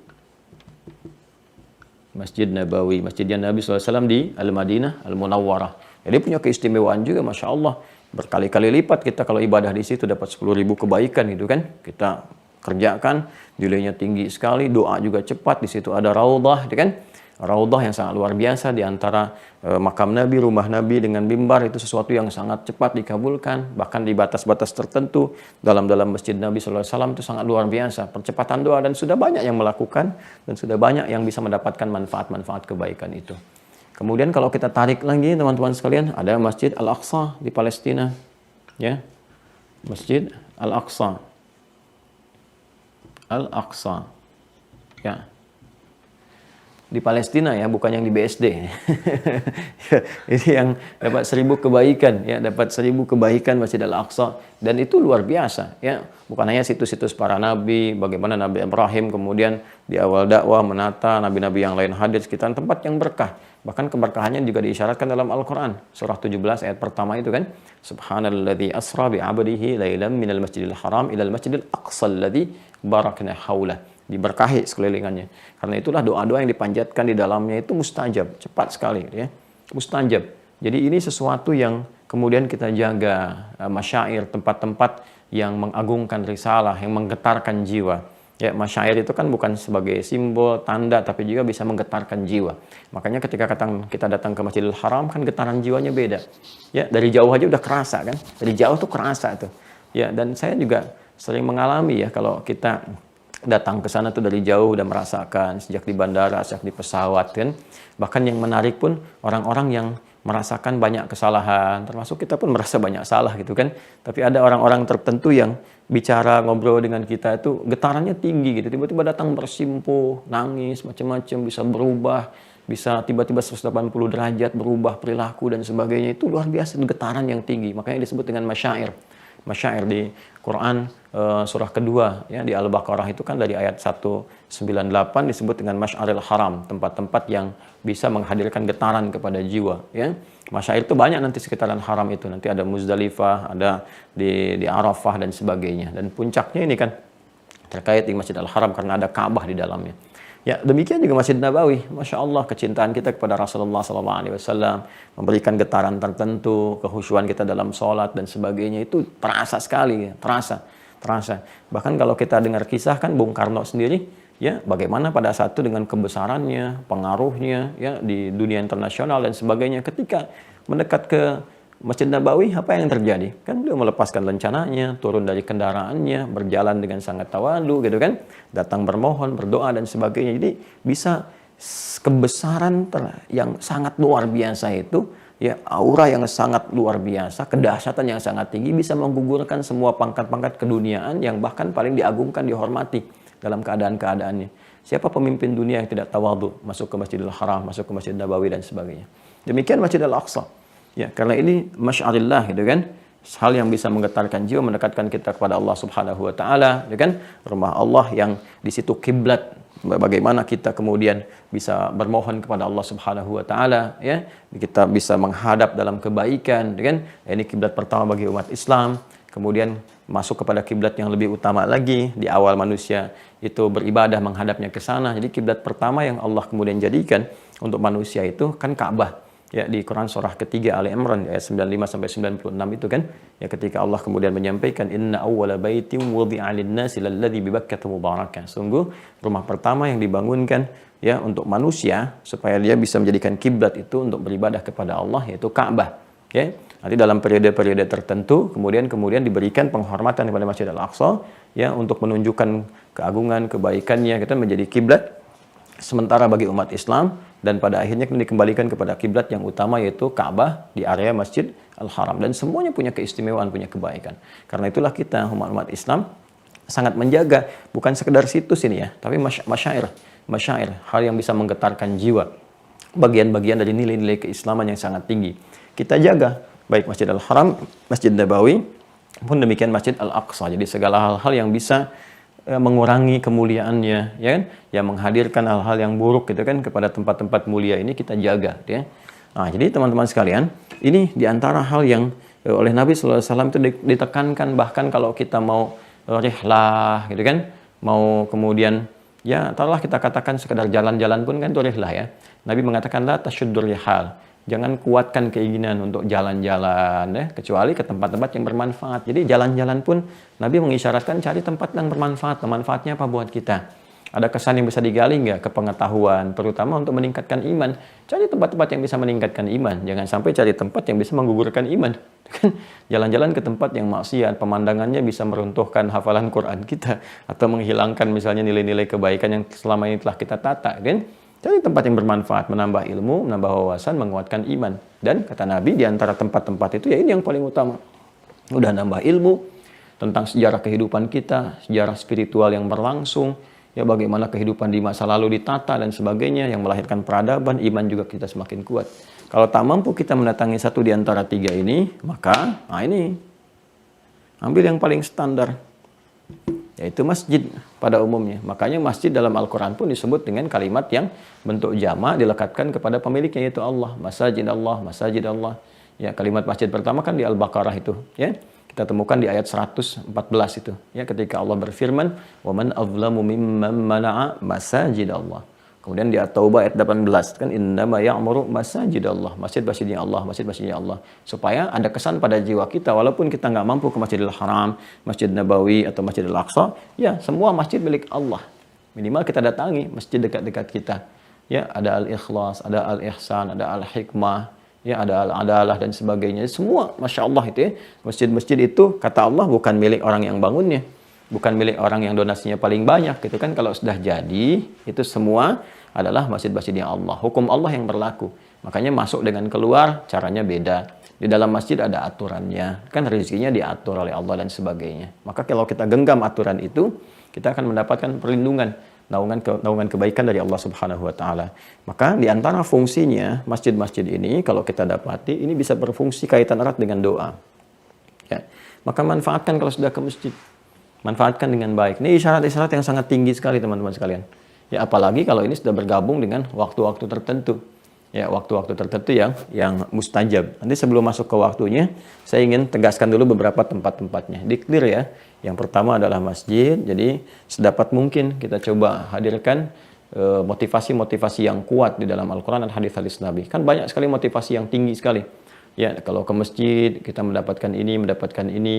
Masjid Nabawi, Masjidnya Nabi SAW di Al-Madinah Al-Munawwarah. Jadi punya keistimewaan juga, Masya Allah. Berkali-kali lipat kita kalau ibadah di situ dapat 10.000 kebaikan gitu kan. Kita kerjakan, nilainya tinggi sekali, doa juga cepat. Di situ ada raudhah, gitu kan. Raudhah yang sangat luar biasa di antara makam Nabi, rumah Nabi dengan mimbar, itu sesuatu yang sangat cepat dikabulkan. Bahkan di batas-batas tertentu dalam Masjid Nabi SAW itu sangat luar biasa. Percepatan doa dan sudah banyak yang melakukan dan sudah banyak yang bisa mendapatkan manfaat-manfaat kebaikan itu. Kemudian kalau kita tarik lagi teman-teman sekalian, ada Masjid Al-Aqsa di Palestina. Ya. Masjid Al-Aqsa. Al-Aqsa. Ya. Di Palestina ya, bukan yang di BSD. Ini yang dapat 1000 kebaikan ya, dapat 1000 kebaikan Masjid Al-Aqsa, dan itu luar biasa ya. Bukan hanya situs-situs para nabi, bagaimana Nabi Ibrahim kemudian di awal dakwah menata nabi-nabi yang lain hadir sekitar tempat yang berkah. Bahkan keberkahannya juga diisyaratkan dalam Al-Qur'an, surah 17 ayat pertama itu kan, subhanalladzi asra bi 'abdihi lailan minal masjidil haram ilal masjidil aqsa alladzi barakna haulah. Diberkahi sekelilingannya. Karena itulah doa-doa yang dipanjatkan di dalamnya itu mustajab, cepat sekali ya. Mustajab. Jadi ini sesuatu yang kemudian kita jaga, masyair, tempat-tempat yang mengagungkan risalah, yang menggetarkan jiwa. Ya, masyair itu kan bukan sebagai simbol, tanda, tapi juga bisa menggetarkan jiwa. Makanya ketika kita datang ke Masjidil Haram kan getaran jiwanya beda. Ya, dari jauh aja udah kerasa kan. Dari jauh tuh kerasa tuh. Ya, dan saya juga sering mengalami ya kalau kita datang ke sana tuh dari jauh udah merasakan sejak di bandara, sejak di pesawat kan. Bahkan yang menarik pun orang-orang yang merasakan banyak kesalahan, termasuk kita pun merasa banyak salah gitu kan. Tapi ada orang-orang tertentu yang bicara, ngobrol dengan kita itu getarannya tinggi gitu. Tiba-tiba datang bersimpuh, nangis, macam-macam, bisa berubah, bisa tiba-tiba 180 derajat berubah perilaku dan sebagainya. Itu luar biasa, getaran yang tinggi. Makanya disebut dengan masyair. Masyair di Quran surah kedua ya di Al-Baqarah itu kan dari ayat 198 disebut dengan Masy'aril Haram, tempat-tempat yang bisa menghadirkan getaran kepada jiwa ya. Masyair itu banyak nanti sekitaran haram itu. Nanti ada Muzdalifah, ada di Arafah dan sebagainya. Dan puncaknya ini kan terkait di Masjid Al-Haram karena ada Ka'bah di dalamnya. Ya, demikian juga Masjid Nabawi. Masya Allah, kecintaan kita kepada Rasulullah SAW memberikan getaran tertentu, kehusyuan kita dalam sholat dan sebagainya itu terasa sekali, ya. terasa. Bahkan kalau kita dengar kisah kan Bung Karno sendiri, ya bagaimana pada saat itu dengan kebesarannya, pengaruhnya, ya di dunia internasional dan sebagainya, ketika mendekat ke Masjid Nabawi, apa yang terjadi? Kan beliau melepaskan lencananya, turun dari kendaraannya, berjalan dengan sangat tawadu, gitu kan? Datang bermohon, berdoa dan sebagainya. Jadi bisa kebesaran yang sangat luar biasa itu, ya aura yang sangat luar biasa, kedahsyatan yang sangat tinggi bisa menggugurkan semua pangkat-pangkat keduniaan yang bahkan paling diagungkan, dihormati dalam keadaan-keadaannya. Siapa pemimpin dunia yang tidak tawadhu masuk ke Masjidil Haram, masuk ke Masjid Nabawi dan sebagainya. Demikian Masjid Al-Aqsa. Ya, karena ini masy'arillah gitu kan. Hal yang bisa menggetarkan jiwa, mendekatkan kita kepada Allah Subhanahu wa taala, ya kan? Rumah Allah yang di situ kiblat. Bagaimana kita kemudian bisa bermohon kepada Allah Subhanahu wa taala, ya. Kita bisa menghadap dalam kebaikan, ya kan? Ini kiblat pertama bagi umat Islam. Kemudian masuk kepada kiblat yang lebih utama lagi di awal manusia itu beribadah menghadapnya ke sana. Jadi kiblat pertama yang Allah kemudian jadikan untuk manusia itu kan Ka'bah. Ya di Quran surah ketiga Ali Imran ayat 95 sampai 96 itu kan ya ketika Allah kemudian menyampaikan inna awwala baitin wudi'a lin-nasi lalladzi bi Bakkah mubarakah. Sungguh rumah pertama yang dibangunkan ya untuk manusia supaya dia bisa menjadikan kiblat itu untuk beribadah kepada Allah yaitu Ka'bah. Ya. Nanti dalam periode-periode tertentu kemudian diberikan penghormatan kepada Masjid Al-Aqsa ya untuk menunjukkan keagungan kebaikannya kita menjadi kiblat sementara bagi umat Islam dan pada akhirnya dikembalikan kepada kiblat yang utama yaitu Ka'bah di area Masjid Al-Haram dan semuanya punya keistimewaan, punya kebaikan. Karena itulah kita umat Islam sangat menjaga bukan sekedar situs ini ya, tapi masyair, hal yang bisa menggetarkan jiwa. Bagian-bagian dari nilai-nilai keislaman yang sangat tinggi. Kita jaga baik Masjid Al-Haram, Masjid Nabawi pun demikian Masjid Al-Aqsa. Jadi segala hal-hal yang bisa mengurangi kemuliaannya ya kan yang menghadirkan hal-hal yang buruk gitu kan kepada tempat-tempat mulia ini kita jaga ya. Nah, jadi teman-teman sekalian, ini diantara hal yang oleh Nabi sallallahu alaihi wasallam itu ditekankan bahkan kalau kita mau rihlah gitu kan, mau kemudian ya taruhlah kita katakan sekedar jalan-jalan pun kan itu rihlah ya. Nabi mengatakan la tasyuddur rihal. Jangan kuatkan keinginan untuk jalan-jalan ya, kecuali ke tempat-tempat yang bermanfaat. Jadi jalan-jalan pun Nabi mengisyaratkan cari tempat yang bermanfaat. Manfaatnya apa buat kita? Ada kesan yang bisa digali nggak ke pengetahuan, terutama untuk meningkatkan iman. Cari tempat-tempat yang bisa meningkatkan iman. Jangan sampai cari tempat yang bisa menggugurkan iman. Jalan-jalan ke tempat yang maksiat, pemandangannya bisa meruntuhkan hafalan Quran kita atau menghilangkan misalnya nilai-nilai kebaikan yang selama ini telah kita tata, kan? Cari tempat yang bermanfaat, menambah ilmu, menambah wawasan, menguatkan iman. Dan kata Nabi di antara tempat-tempat itu ya ini yang paling utama. Udah nambah ilmu tentang sejarah kehidupan kita, sejarah spiritual yang berlangsung, ya bagaimana kehidupan di masa lalu ditata dan sebagainya yang melahirkan peradaban, iman juga kita semakin kuat. Kalau tak mampu kita mendatangi satu di antara tiga ini, maka ini ambil yang paling standar, yaitu masjid pada umumnya. Makanya masjid dalam Al-Quran pun disebut dengan kalimat yang bentuk jamak dilekatkan kepada pemiliknya yaitu Allah. Masajid Allah, masajid Allah. Ya, kalimat masjid pertama kan di Al-Baqarah itu, ya. Kita temukan di ayat 114 itu, ya, ketika Allah berfirman, "Wa man azlamu mimman mana'a masajid Allah." Kemudian di At-Taubah ayat 18 kan innama ya'muru masajidallah, masjid-masjidnya Allah, masjid-masjidnya Allah. Supaya ada kesan pada jiwa kita walaupun kita nggak mampu ke Masjidil Haram, Masjid Nabawi atau Masjidil Aqsa, ya semua masjid milik Allah. Minimal kita datangi masjid dekat-dekat kita. Ya, ada Al-Ikhlas, ada Al-Ihsan, ada Al-Hikmah, ya ada Al-Adalah dan sebagainya. Semua Masya Allah itu ya. Masjid-masjid itu kata Allah bukan milik orang yang bangunnya. Bukan milik orang yang donasinya paling banyak gitu kan. Kalau sudah jadi itu semua adalah masjid-masjidnya Allah. Hukum Allah yang berlaku. Makanya masuk dengan keluar caranya beda. Di dalam masjid ada aturannya. Kan rezekinya diatur oleh Allah dan sebagainya. Maka kalau kita genggam aturan itu, kita akan mendapatkan perlindungan, naungan kebaikan dari Allah Subhanahu wa taala. Maka di antara fungsinya masjid-masjid ini kalau kita dapati ini bisa berfungsi kaitan erat dengan doa. Ya. Maka manfaatkan kalau sudah ke masjid. Manfaatkan dengan baik. Ini isyarat-isyarat yang sangat tinggi sekali teman-teman sekalian. Ya apalagi kalau ini sudah bergabung dengan waktu-waktu tertentu. Ya waktu-waktu tertentu yang mustajab. Nanti sebelum masuk ke waktunya, saya ingin tegaskan dulu beberapa tempat-tempatnya. Di clear ya. Yang pertama adalah masjid. Jadi sedapat mungkin kita coba hadirkan motivasi-motivasi yang kuat di dalam Al-Quran dan hadis-hadis Nabi. Kan banyak sekali motivasi yang tinggi sekali. Ya, kalau ke masjid kita mendapatkan ini,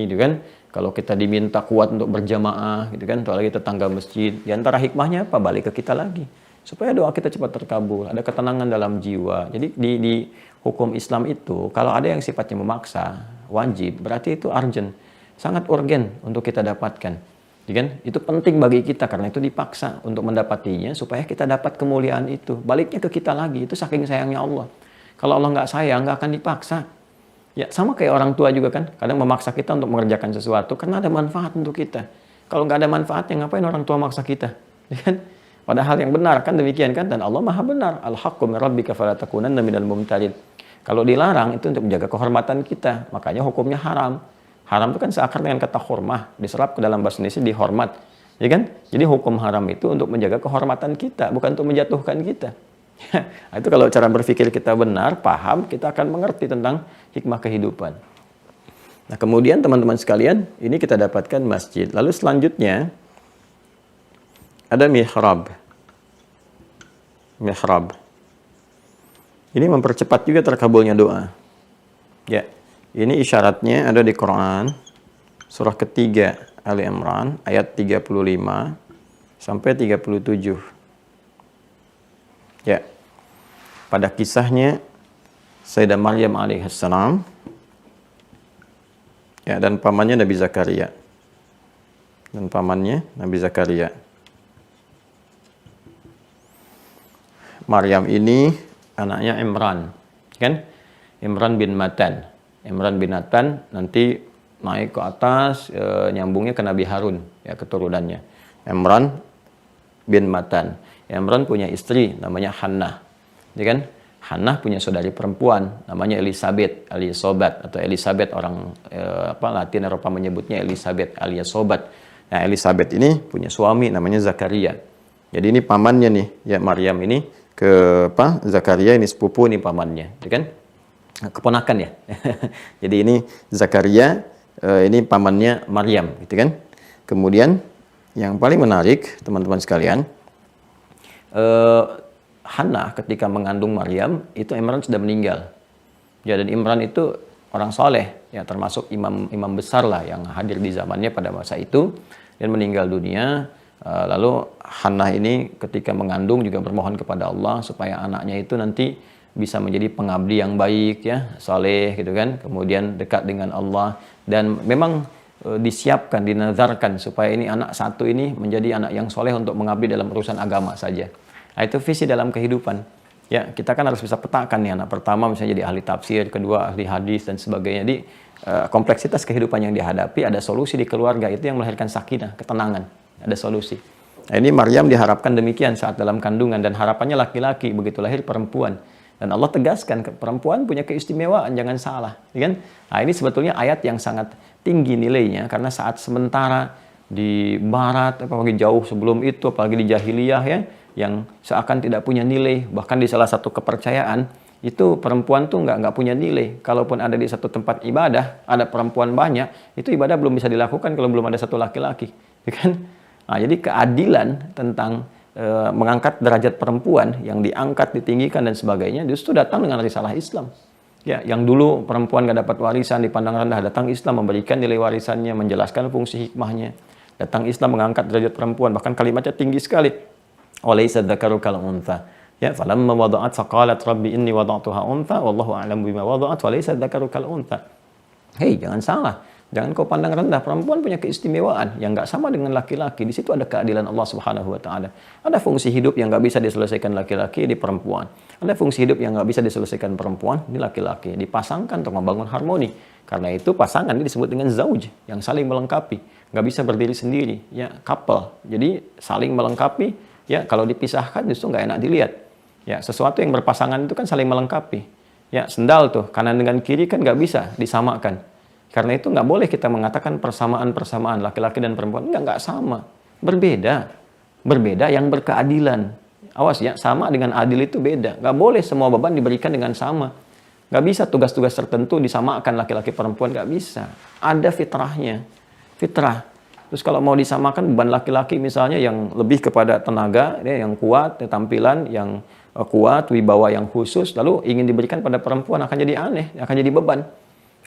gitu kan. Kalau kita diminta kuat untuk berjamaah, gitu kan. Apalagi tetangga masjid. Di antara hikmahnya apa? Balik ke kita lagi. Supaya doa kita cepat terkabul, ada ketenangan dalam jiwa. Jadi di hukum Islam itu, kalau ada yang sifatnya memaksa, wajib, berarti itu urgent. Sangat urgen untuk kita dapatkan. Kan? Itu penting bagi kita karena itu dipaksa untuk mendapatinya supaya kita dapat kemuliaan itu. Baliknya ke kita lagi, itu saking sayangnya Allah. Kalau Allah nggak sayang, nggak akan dipaksa. Ya sama kayak orang tua juga kan, kadang memaksa kita untuk mengerjakan sesuatu karena ada manfaat untuk kita. Kalau nggak ada manfaatnya, ngapain orang tua maksa kita? Ya kan? Padahal yang benar kan demikian kan, dan Allah maha benar. Al-haqqu min rabbika fala takunanna minal mumtarin. Kalau dilarang itu untuk menjaga kehormatan kita, makanya hukumnya haram. Haram itu kan seakar dengan kata hormah, diserap ke dalam bahasa Indonesia dihormat, ya kan? Jadi hukum haram itu untuk menjaga kehormatan kita, bukan untuk menjatuhkan kita. Nah, itu kalau cara berpikir kita benar, paham, kita akan mengerti tentang hikmah kehidupan. Nah, kemudian teman-teman sekalian, ini kita dapatkan masjid. Lalu selanjutnya ada mihrab. Mihrab. Ini mempercepat juga terkabulnya doa. Ya. Ini isyaratnya ada di Quran, surah ketiga Ali Imran, ayat 35 sampai 37. Ya, pada kisahnya Sayyidah Maryam alaihissalam, ya, dan pamannya Nabi Zakaria. Maryam ini anaknya Imran, kan? Imran bin Matan. Imran bin Matan nanti naik ke atas, nyambungnya ke Nabi Harun, ya keturunannya. Imran bin Matan. Imran punya istri namanya Hannah, ya kan? Hannah punya saudari perempuan namanya Elizabeth atau Elizabeth, orang Latin Eropa menyebutnya Elizabeth alias sobat. Nah, Elizabeth ini punya suami namanya Zakaria. Jadi ini pamannya nih, ya Maryam ini ke Zakaria ini sepupu nih pamannya, ya kan? Keponakan ya. Jadi ini Zakaria, ini pamannya Maryam, gitu kan. Kemudian yang paling menarik teman-teman sekalian, Hannah ketika mengandung Maryam itu Imran sudah meninggal. Ya, dan Imran itu orang soleh, ya termasuk imam besar lah yang hadir di zamannya pada masa itu, dan meninggal dunia. Lalu Hannah ini ketika mengandung juga bermohon kepada Allah supaya anaknya itu nanti bisa menjadi pengabdi yang baik, ya, saleh gitu kan, kemudian dekat dengan Allah, dan memang disiapkan, dinazarkan supaya ini anak satu ini menjadi anak yang soleh untuk mengabdi dalam urusan agama saja. Nah, itu visi dalam kehidupan. Ya, kita kan harus bisa petakan nih, anak pertama misalnya jadi ahli tafsir, kedua ahli hadis dan sebagainya. Jadi kompleksitas kehidupan yang dihadapi, ada solusi di keluarga, itu yang melahirkan sakinah, ketenangan, ada solusi. Nah, ini Maryam diharapkan demikian saat dalam kandungan, dan harapannya laki-laki, begitu lahir perempuan. Dan Allah tegaskan, perempuan punya keistimewaan, jangan salah, kan? Nah, ini sebetulnya ayat yang sangat tinggi nilainya, karena saat sementara di barat, apalagi jauh sebelum itu, apalagi di jahiliyah ya, yang seakan tidak punya nilai, bahkan di salah satu kepercayaan, itu perempuan tuh nggak punya nilai. Kalaupun ada di satu tempat ibadah, ada perempuan banyak, itu ibadah belum bisa dilakukan kalau belum ada satu laki-laki, kan? Nah, jadi keadilan tentang mengangkat derajat perempuan yang diangkat, ditinggikan dan sebagainya justru datang dengan risalah Islam. Ya, yang dulu perempuan gak dapat warisan, dipandang rendah, datang Islam memberikan nilai warisannya, menjelaskan fungsi hikmahnya. Datang Islam mengangkat derajat perempuan, bahkan kalimatnya tinggi sekali. Walaysa dzakaru kal untha. Ya, falamma wada'at faqalat rabbi inni wada'tuha untha wallahu a'lamu bima wada'at walaysa dzakaru kal untha. Hei, jangan salah. Jangan kau pandang rendah, perempuan punya keistimewaan yang nggak sama dengan laki-laki. Di situ ada keadilan Allah Subhanahu wa Ta'ala. Ada fungsi hidup yang nggak bisa diselesaikan laki-laki di perempuan. Ada fungsi hidup yang nggak bisa diselesaikan perempuan di laki-laki. Dipasangkan untuk membangun harmoni. Karena itu pasangan ini disebut dengan zauj, yang saling melengkapi. Nggak bisa berdiri sendiri, ya, couple. Jadi saling melengkapi. Ya, kalau dipisahkan justru nggak enak dilihat. Ya, sesuatu yang berpasangan itu kan saling melengkapi. Ya, sendal tuh kanan dengan kiri kan nggak bisa disamakan. Karena itu nggak boleh kita mengatakan persamaan laki-laki dan perempuan. Nggak sama. Berbeda. Berbeda yang berkeadilan. Awas ya, sama dengan adil itu beda. Nggak boleh semua beban diberikan dengan sama. Nggak bisa tugas-tugas tertentu disamakan laki-laki perempuan. Nggak bisa. Ada fitrahnya. Fitrah. Terus kalau mau disamakan beban laki-laki misalnya yang lebih kepada tenaga, yang kuat, tampilan yang kuat, wibawa yang khusus, lalu ingin diberikan pada perempuan akan jadi aneh, akan jadi beban.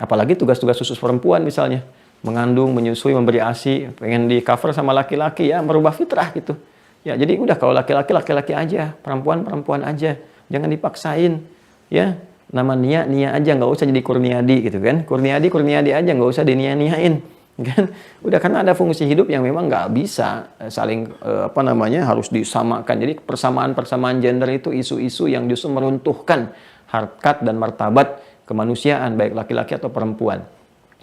Apalagi tugas-tugas khusus perempuan misalnya, mengandung, menyusui, memberi ASI, pengen di cover sama laki-laki ya, merubah fitrah gitu. Ya, jadi udah kalau laki-laki laki-laki aja, perempuan perempuan aja, jangan dipaksain. Ya, nama Nia Nia aja, nggak usah jadi Kurniadi gitu kan. Kurniadi aja, nggak usah dinia-niain. Kan udah, karena ada fungsi hidup yang memang nggak bisa saling harus disamakan. Jadi persamaan gender itu isu-isu yang justru meruntuhkan harkat dan martabat kemanusiaan baik laki-laki atau perempuan,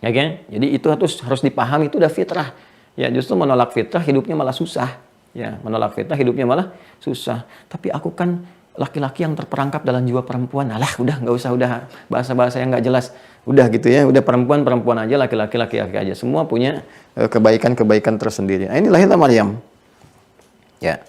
ya kan? Jadi itu harus dipahami, itu udah fitrah. Ya, justru menolak fitrah hidupnya malah susah. Ya, menolak fitrah hidupnya malah susah. Tapi aku kan laki-laki yang terperangkap dalam jiwa perempuan. Alah, udah nggak usah, udah bahasa-bahasa yang nggak jelas. Udah gitu ya, udah perempuan aja, laki-laki aja. Semua punya kebaikan-kebaikan tersendiri. Nah, ini lahirlah Maryam. Ya.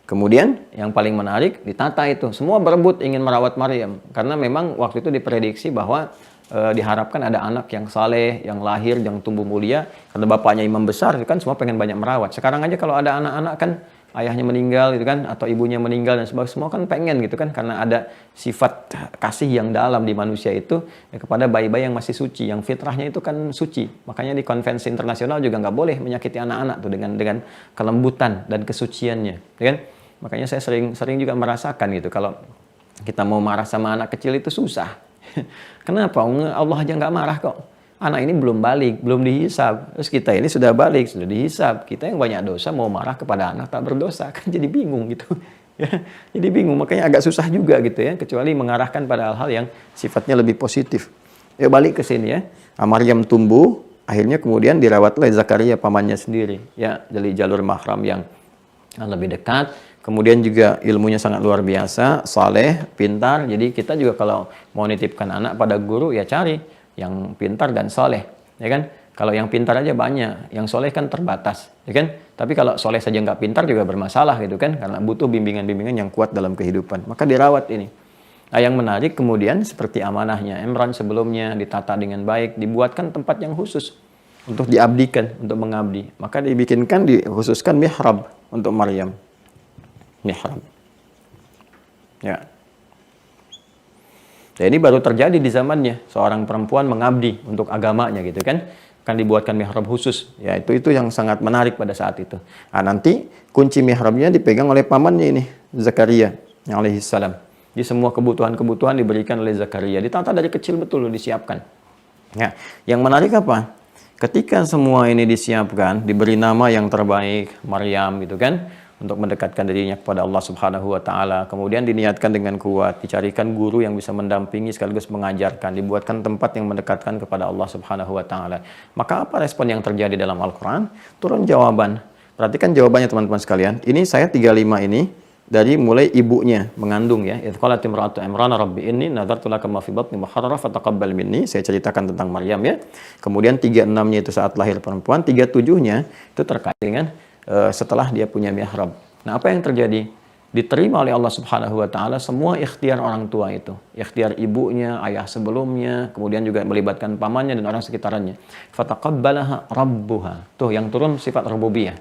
Kemudian yang paling menarik ditata itu. Semua berebut ingin merawat Maryam. Karena memang waktu itu diprediksi bahwa diharapkan ada anak yang saleh, yang lahir, yang tumbuh mulia. Karena bapaknya imam besar, kan semua pengen banyak merawat. Sekarang aja kalau ada anak-anak kan ayahnya meninggal gitu kan, atau ibunya meninggal dan sebagainya, semua kan pengen gitu kan, karena ada sifat kasih yang dalam di manusia itu ya, kepada bayi-bayi yang masih suci, yang fitrahnya itu kan suci. Makanya di konvensi internasional juga nggak boleh menyakiti anak-anak tuh dengan kelembutan dan kesuciannya, ya kan? Makanya saya sering juga merasakan gitu, kalau kita mau marah sama anak kecil itu susah. Kenapa? Allah aja nggak marah kok. Anak ini belum balik, belum dihisab. Terus kita ini sudah balik, sudah dihisab. Kita yang banyak dosa mau marah kepada anak tak berdosa, kan jadi bingung gitu. Ya, jadi bingung, makanya agak susah juga gitu ya, kecuali mengarahkan pada hal-hal yang sifatnya lebih positif. Ya, balik ke sini ya. Maryam tumbuh, akhirnya kemudian dirawat oleh Zakaria pamannya sendiri. Ya, dari jalur mahram yang lebih dekat. Kemudian juga ilmunya sangat luar biasa, saleh, pintar. Jadi kita juga kalau mau nitipkan anak pada guru ya cari yang pintar dan soleh, ya kan? Kalau yang pintar aja banyak, yang soleh kan terbatas, ya kan? Tapi kalau soleh saja nggak pintar juga bermasalah gitu kan? Karena butuh bimbingan-bimbingan yang kuat dalam kehidupan. Maka dirawat ini. Nah, yang menarik kemudian seperti amanahnya Imran sebelumnya ditata dengan baik, dibuatkan tempat yang khusus untuk diabdikan, untuk mengabdi. Maka dikhususkan mihrab untuk Maryam. Mihrab. Ya. Ya, ini baru terjadi di zamannya, seorang perempuan mengabdi untuk agamanya gitu kan. Kan dibuatkan mihrab khusus. Ya, itu yang sangat menarik pada saat itu. Nah, nanti kunci mihrabnya dipegang oleh pamannya ini, Zakaria alaihi salam. Di semua kebutuhan-kebutuhan diberikan oleh Zakaria. Ditata dari kecil betul, disiapkan. Ya, yang menarik apa? Ketika semua ini disiapkan, diberi nama yang terbaik, Maryam gitu kan, untuk mendekatkan dirinya kepada Allah Subhanahu wa taala. Kemudian diniatkan dengan kuat, dicarikan guru yang bisa mendampingi sekaligus mengajarkan, dibuatkan tempat yang mendekatkan kepada Allah Subhanahu wa taala. Maka apa respon yang terjadi dalam Al-Qur'an? Turun jawaban. Perhatikan jawabannya teman-teman sekalian. Ini saya 35 ini dari mulai ibunya mengandung ya. Idz qalat imra'atu Imran rabbi inni nadartu laka ma fi batni muharrara fataqabbal minni. Saya ceritakan tentang Maryam ya. Kemudian 36-nya itu saat lahir perempuan, 37-nya itu terkait dengan setelah dia punya mihrab. Nah, apa yang terjadi? Diterima oleh Allah Subhanahu wa taala semua ikhtiar orang tua itu. Ikhtiar ibunya, ayah sebelumnya, kemudian juga melibatkan pamannya dan orang sekitarnya. Fataqabbalaha rabbuha. Tuh yang turun sifat rububiyah.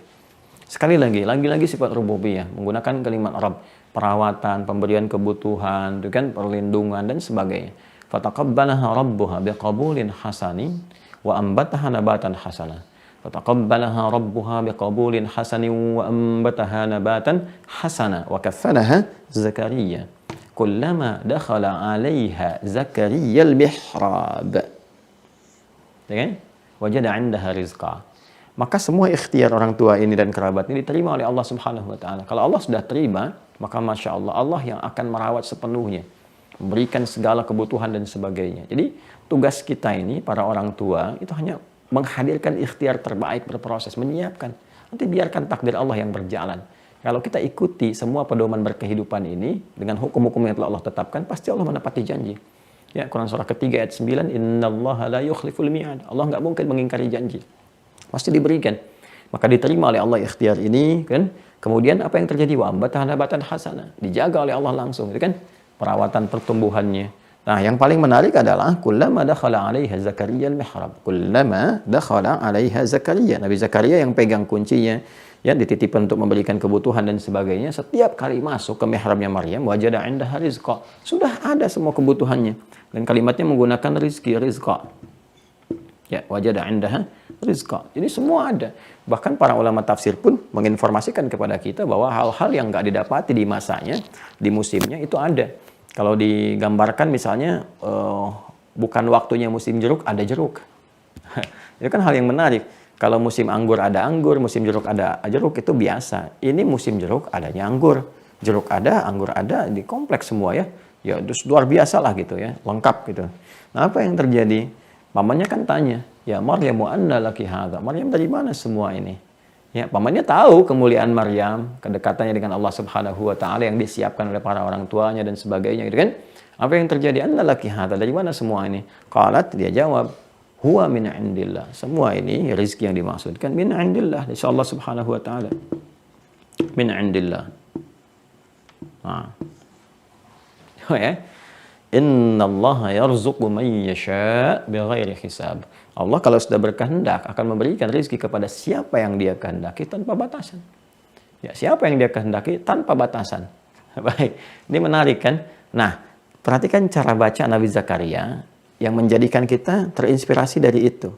Sekali lagi sifat rububiyah menggunakan kalimat Rabb, perawatan, pemberian kebutuhan, itu kan perlindungan dan sebagainya. Fataqabbalaha rabbuha biqabulin hasanin wa ambataha nabatan hasana. Fataqabbalaha rabbuha biqabulin hasanin wa ambataha nabatan hasana wa kaffalaha Zakaria. Kullama dakhala 'alaiha Zakaria al-mihrab. Ya kan? Wajada 'indaha rizqa. Maka semua ikhtiar orang tua ini dan kerabat ini diterima oleh Allah Subhanahu wa taala. Kalau Allah sudah terima, maka Masya Allah, Allah yang akan merawat sepenuhnya, memberikan segala kebutuhan dan sebagainya. Jadi tugas kita ini, para orang tua, itu hanya menghadirkan ikhtiar terbaik, berproses, menyiapkan. Nanti biarkan takdir Allah yang berjalan. Kalau kita ikuti semua pedoman berkehidupan ini, dengan hukum-hukum yang telah Allah tetapkan, pasti Allah menepati janji. Ya, Quran surah ketiga ayat 9, innallaha la yukhliful mi'ad. Allah nggak mungkin mengingkari janji. Pasti diberikan. Maka diterima oleh Allah ikhtiar ini, kan? Kemudian apa yang terjadi? Wa ambatana nabatan hasana. Dijaga oleh Allah langsung, gitu kan? Perawatan pertumbuhannya. Nah, yang paling menarik adalah kullama dakhala 'alaiha Zakaria al-mihrab. Kullama dakhala 'alaiha Zakaria. Nabi Zakaria yang pegang kuncinya, ya, dititipkan untuk memberikan kebutuhan dan sebagainya. Setiap kali masuk ke mihrabnya Maryam, wajada 'indaha rizqa. Sudah ada semua kebutuhannya. Dan kalimatnya menggunakan rizqa. Ya, wajada 'indaha rizqa. Jadi semua ada. Bahkan para ulama tafsir pun menginformasikan kepada kita bahwa hal-hal yang nggak didapati di masanya, di musimnya itu ada. Kalau digambarkan misalnya bukan waktunya musim jeruk, ada jeruk. Itu kan hal yang menarik. Kalau musim anggur ada anggur, musim jeruk ada jeruk, itu biasa. Ini musim jeruk adanya anggur. Jeruk ada, anggur ada, di kompleks semua ya. Ya terus luar biasa lah gitu ya, lengkap gitu. Nah, apa yang terjadi? Pamannya kan tanya, ya Maryam anna laki hadza? Maryam dari mana semua ini? Ya, pamannya tahu kemuliaan Maryam, kedekatannya dengan Allah Subhanahu wa taala yang disiapkan oleh para orang tuanya dan sebagainya gitu kan. Apa yang terjadi? Anna laki hadza? Dari mana semua ini? Qalat, dia jawab, huwa min indillah. Semua ini rezeki yang dimaksudkan min indillah, dari Allah Subhanahu wa taala. Min indillah. Nah. Oh ya. Innallaha yarzuqu man yasha' bighairi hisab. Allah kalau sudah berkehendak akan memberikan rezeki kepada siapa yang Dia kehendaki tanpa batasan. Ya, siapa yang Dia kehendaki tanpa batasan. Baik. Ini menarik kan? Nah, perhatikan cara baca Nabi Zakaria yang menjadikan kita terinspirasi dari itu.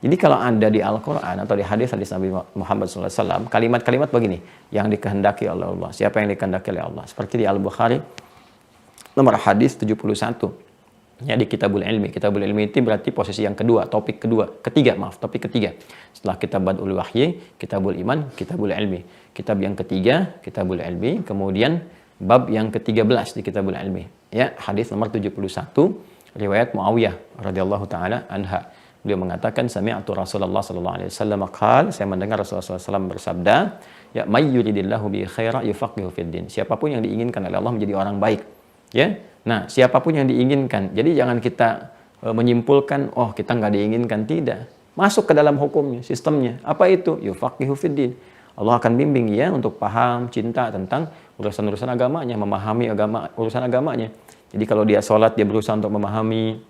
Jadi kalau ada di Al-Quran atau di hadis-hadis Nabi Muhammad SAW, kalimat-kalimat begini, yang dikehendaki oleh Allah. Siapa yang dikehendaki oleh Allah? Seperti di Al-Bukhari, nomor hadis 71. Ya, di Kitabul Ilmi. Kitabul Ilmi itu berarti posisi yang kedua, topik ketiga. Setelah Kitab Bad'ul Wahyi, Kitabul Iman, Kitabul Ilmi. Kitab yang ketiga, Kitabul Ilmi, kemudian bab yang ke-13 di Kitabul Ilmi. Ya, hadis nomor 71, riwayat Muawiyah radhiyallahu taala anha. Beliau mengatakan, sami'tu Rasulullah sallallahu alaihi wasallam qala, saya mendengar Rasulullah SAW bersabda, ya may yuridillahu bi khaira yufaqihu fid din. Siapapun yang diinginkan oleh Allah menjadi orang baik. Ya, nah siapapun yang diinginkan. Jadi jangan kita menyimpulkan, oh kita nggak diinginkan, tidak. Masuk ke dalam hukumnya, sistemnya. Apa itu? Yufaqihu fid din. Allah akan bimbing ya untuk paham, cinta tentang urusan-urusan agamanya, memahami urusan agamanya. Jadi kalau dia sholat, dia berusaha untuk memahami,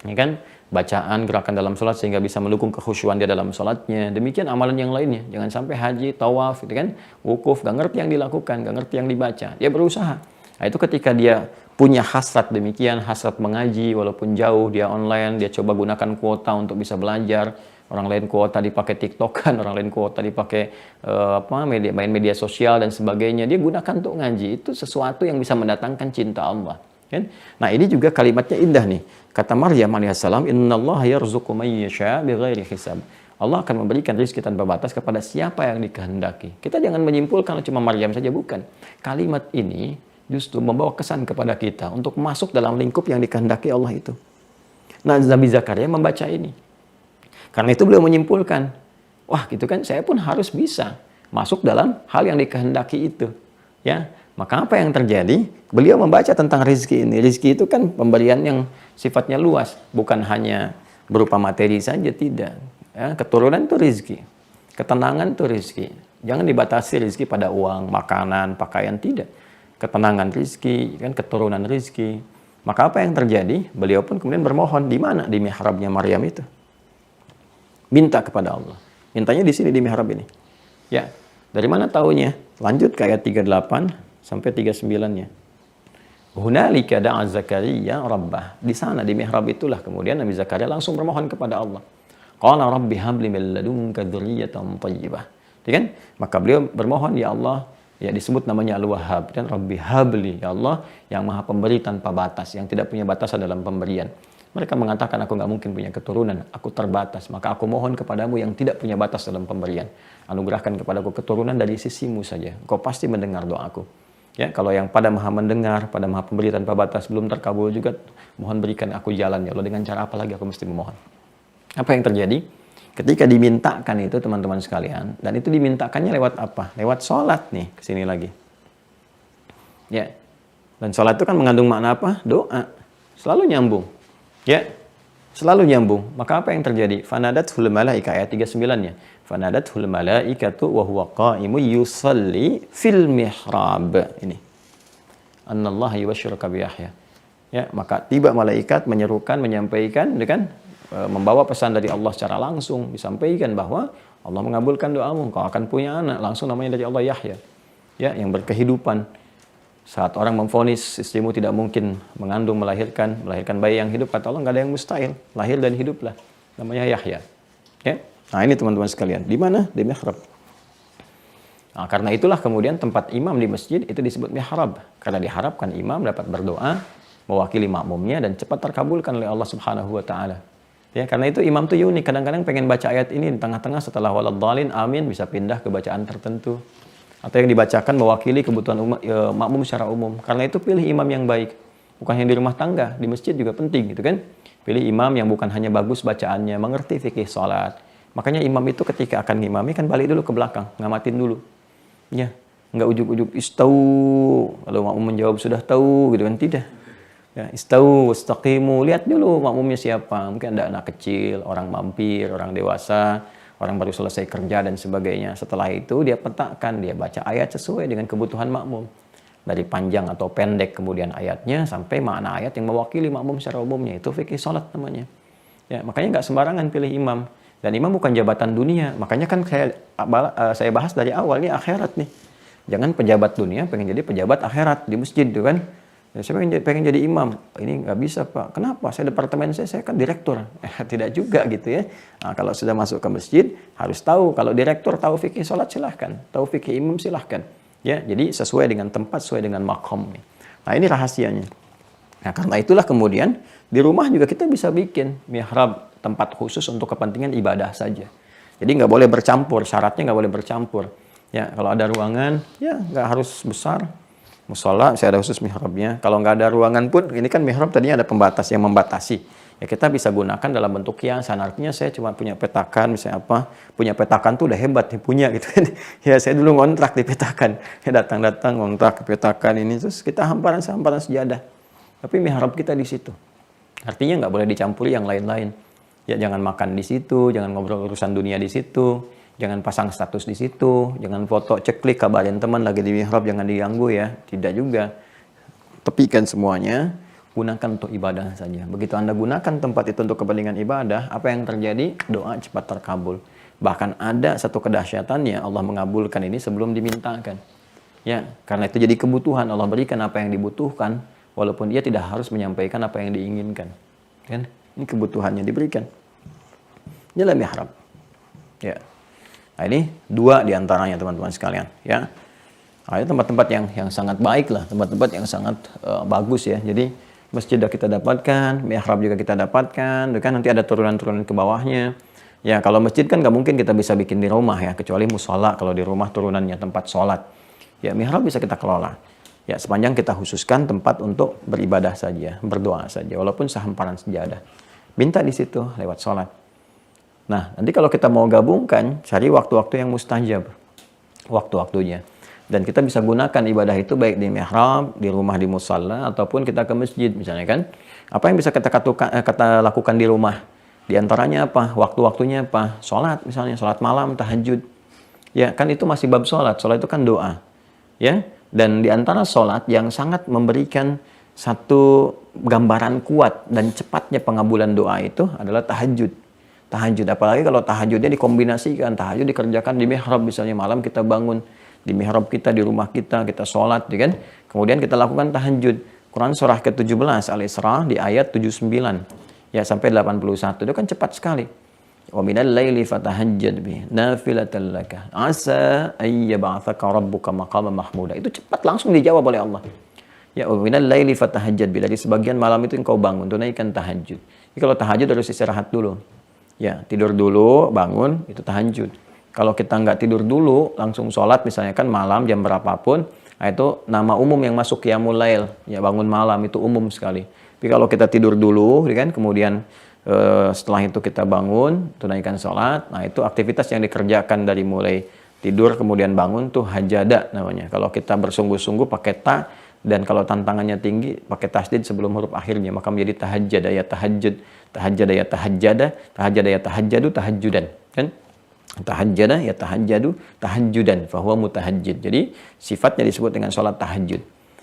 ya kan, bacaan, gerakan dalam sholat sehingga bisa mendukung kekhusyuan dia dalam sholatnya. Demikian amalan yang lainnya. Jangan sampai haji, tawaf, gitu kan, wukuf, gak ngerti yang dilakukan, gak ngerti yang dibaca. Dia berusaha. Nah, itu ketika dia punya hasrat demikian, hasrat mengaji, walaupun jauh, dia online, dia coba gunakan kuota untuk bisa belajar. Orang lain kuota dipakai TikTokan, orang lain kuota dipakai main media sosial dan sebagainya. Dia gunakan untuk ngaji. Itu sesuatu yang bisa mendatangkan cinta Allah. Kan? Nah, ini juga kalimatnya indah nih. Kata Maryam alaihissalam, innallaha yarzuqu man yasha' bighairi hisab. Allah akan memberikan rezeki tanpa batas kepada siapa yang dikehendaki. Kita jangan menyimpulkan cuma Maryam saja, bukan. Kalimat ini justru membawa kesan kepada kita untuk masuk dalam lingkup yang dikehendaki Allah itu. Nah, Nabi Zakaria membaca ini. Karena itu beliau menyimpulkan, wah gitu kan, saya pun harus bisa masuk dalam hal yang dikehendaki itu. Ya, maka apa yang terjadi? Beliau membaca tentang rezeki ini. Rezeki itu kan pemberian yang sifatnya luas, bukan hanya berupa materi saja, tidak. Ya, keturunan itu rezeki, ketenangan itu rezeki. Jangan dibatasi rezeki pada uang, makanan, pakaian, tidak. Ketenangan rezeki, kan, keturunan rezeki. Maka apa yang terjadi? Beliau pun kemudian bermohon di mana? Di mihrabnya Maryam itu. Minta kepada Allah. Mintanya di sini di mihrab ini. Ya, dari mana taunya? Lanjut ke ayat 38 sampai 39-nya. Hunalika da'a Zakaria rabbah. Di sana di mihrab itulah kemudian Nabi Zakaria langsung bermohon kepada Allah. Qala rabbi habli min ladunka dzurriyyatan thayyibah. Kan? Maka beliau bermohon, ya Allah, ya disebut namanya Al-Wahhab, dan Rabbi habli, ya Allah yang Maha Pemberi tanpa batas, yang tidak punya batasan dalam pemberian. Mereka mengatakan, aku nggak mungkin punya keturunan, aku terbatas, maka aku mohon kepadamu yang tidak punya batas dalam pemberian. Anugerahkan kepadaku keturunan dari sisimu saja, kau pasti mendengar doaku. Ya, kalau yang pada Maha mendengar, pada Maha Pemberi tanpa batas belum terkabul juga, mohon berikan aku jalan, ya Allah. Dengan cara apa lagi aku mesti memohon? Apa yang terjadi? Ketika dimintakan itu, teman-teman sekalian, dan itu dimintakannya lewat apa? Lewat sholat nih, kesini lagi. Ya, dan sholat itu kan mengandung makna apa? Doa. Selalu nyambung. Ya, selalu nyambung. Maka apa yang terjadi? Fanadathul malaika ayat 39-nya. Fanadathul malaikatu wa huwa qa'imun yusalli fil mihrab. Ini. Annallaha yubashshiruka bi Yahya. Ya, maka tiba malaikat menyerukan, menyampaikan, kan, membawa pesan dari Allah secara langsung, disampaikan bahwa Allah mengabulkan doamu, kau akan punya anak, langsung namanya dari Allah Yahya. Ya, yang berkehidupan. Saat orang memvonis istrimu tidak mungkin mengandung, melahirkan bayi yang hidup, kata Allah nggak ada yang mustahil, lahir dan hiduplah, namanya Yahya. Ya, nah ini teman-teman sekalian, di mana? Di mihrab. Nah, karena itulah kemudian tempat imam di masjid itu disebut mihrab, karena diharapkan imam dapat berdoa mewakili makmumnya dan cepat terkabulkan oleh Allah Subhanahu wa taala. Ya, karena itu imam tuh unik, kadang-kadang pengen baca ayat ini di tengah-tengah setelah waladhdallin amin bisa pindah ke bacaan tertentu. Atau yang dibacakan mewakili kebutuhan makmum secara umum. Karena itu pilih imam yang baik. Bukan yang di rumah tangga, di masjid juga penting gitu kan. Pilih imam yang bukan hanya bagus bacaannya, mengerti fikih salat. Makanya imam itu ketika akan ngimami kan balik dulu ke belakang, ngamatin dulu. Ya, nggak ujuk-ujuk istau, kalau makmum menjawab sudah tahu gitu kan, tidak. Ya, istau, istaqimu, lihat dulu makmumnya siapa. Mungkin ada anak kecil, orang mampir, orang dewasa, orang baru selesai kerja dan sebagainya. Setelah itu dia petakan, dia baca ayat sesuai dengan kebutuhan makmum. Dari panjang atau pendek kemudian ayatnya sampai makna ayat yang mewakili makmum secara umumnya. Itu fikih salat namanya. Ya, makanya nggak sembarangan pilih imam. Dan imam bukan jabatan dunia. Makanya kan saya bahas dari awal, ini akhirat nih. Jangan pejabat dunia pengen jadi pejabat akhirat di masjid gitu kan. Ya, saya pengen jadi imam. Ini nggak bisa Pak. Kenapa? Saya departemen saya kan direktur. Tidak juga gitu ya. Nah, kalau sudah masuk ke masjid harus tahu. Kalau direktur tahu fikih sholat silahkan. Tahu fikih imam silahkan. Ya, jadi sesuai dengan tempat, sesuai dengan makom. Nah ini rahasianya. Nah karena itulah kemudian di rumah juga kita bisa bikin mihrab, tempat khusus untuk kepentingan ibadah saja. Jadi nggak boleh bercampur. Syaratnya nggak boleh bercampur. Ya kalau ada ruangan ya nggak harus besar. Musola, saya ada khusus mihrabnya. Kalau nggak ada ruangan pun, ini kan mihrab tadinya ada pembatas yang membatasi. Ya kita bisa gunakan dalam bentuk kiasan. Artinya saya cuma punya petakan, misalnya apa, punya petakan tuh udah hebat nih punya gitu. Ya saya dulu ngontrak di petakan. Ya datang-datang ngontrak ke petakan ini, terus kita hamparan sejadah. Tapi mihrab kita di situ. Artinya nggak boleh dicampuri yang lain-lain. Ya jangan makan di situ, jangan ngobrol urusan dunia di situ. Jangan pasang status di situ, jangan foto ceklik kabarin teman lagi di mihrab, jangan diganggu ya. Tidak juga. Tepikan semuanya, gunakan untuk ibadah saja. Begitu Anda gunakan tempat itu untuk kepentingan ibadah, apa yang terjadi? Doa cepat terkabul. Bahkan ada satu kedahsyatannya, Allah mengabulkan ini sebelum dimintakan. Ya, karena itu jadi kebutuhan, Allah berikan apa yang dibutuhkan, walaupun dia tidak harus menyampaikan apa yang diinginkan. Kan? Ini kebutuhannya diberikan. Inilah mihrab. Ya. Nah, ini dua diantaranya teman-teman sekalian ya. Nah, ini tempat-tempat yang sangat baik lah, tempat-tempat yang sangat bagus ya. Jadi masjid sudah kita dapatkan, mihrab juga kita dapatkan, kan nanti ada turunan-turunan ke bawahnya. Ya kalau masjid kan nggak mungkin kita bisa bikin di rumah ya, kecuali musola kalau di rumah turunannya tempat sholat. Ya mihrab bisa kita kelola. Ya sepanjang kita khususkan tempat untuk beribadah saja, berdoa saja, walaupun sehamparan sejadah. Minta di situ lewat sholat. Nah, nanti kalau kita mau gabungkan, cari waktu-waktu yang mustajab. Waktu-waktunya. Dan kita bisa gunakan ibadah itu baik di mihrab, di rumah di musalla, ataupun kita ke masjid misalnya kan. Apa yang bisa kita lakukan di rumah? Di antaranya apa? Waktu-waktunya apa? Sholat misalnya, sholat malam, tahajud. Ya, kan itu masih bab sholat. Sholat itu kan doa. Ya, dan di antara sholat yang sangat memberikan satu gambaran kuat dan cepatnya pengabulan doa itu adalah tahajud. Tahajud, apalagi kalau tahajudnya dikombinasikan, tahajud dikerjakan di mihrab misalnya malam kita bangun di mihrab kita di rumah kita sholat, ya kan? Kemudian kita lakukan tahajud. Quran surah ke-17 Al-Isra di ayat 79 ya sampai 81 itu kan cepat sekali. Wa minal laili fatahajjad bihi nafilatan laka asa ay yab'atsaka rabbuka maqaman mahmuda. Itu cepat langsung dijawab oleh Allah. Ya wa minal laili fatahajjad bihi, dari sebagian malam itu engkau bangun tunaikan tahajud. Jadi kalau tahajud harus istirahat dulu. Ya, tidur dulu, bangun, itu tahajud. Kalau kita nggak tidur dulu, langsung sholat, misalnya kan malam, jam berapapun, nah itu nama umum yang masuk qiyamul lail. Ya, bangun malam, itu umum sekali. Tapi kalau kita tidur dulu, kan, kemudian setelah itu kita bangun, tunaikan sholat, nah itu aktivitas yang dikerjakan dari mulai tidur, kemudian bangun, tuh hajada namanya. Kalau kita bersungguh-sungguh pakai ta, Dan kalau tantangannya tinggi, pakai tasdid sebelum huruf akhirnya, maka menjadi tahajjud ya tahajjud, tahajjud ya tahajjada, tahajjud ya tahajjadu, tahajjudan. Kan? Tahajjada ya tahajjadu, tahajjudan, fahuwa mutahajjid. Jadi sifatnya disebut dengan sholat tahajud.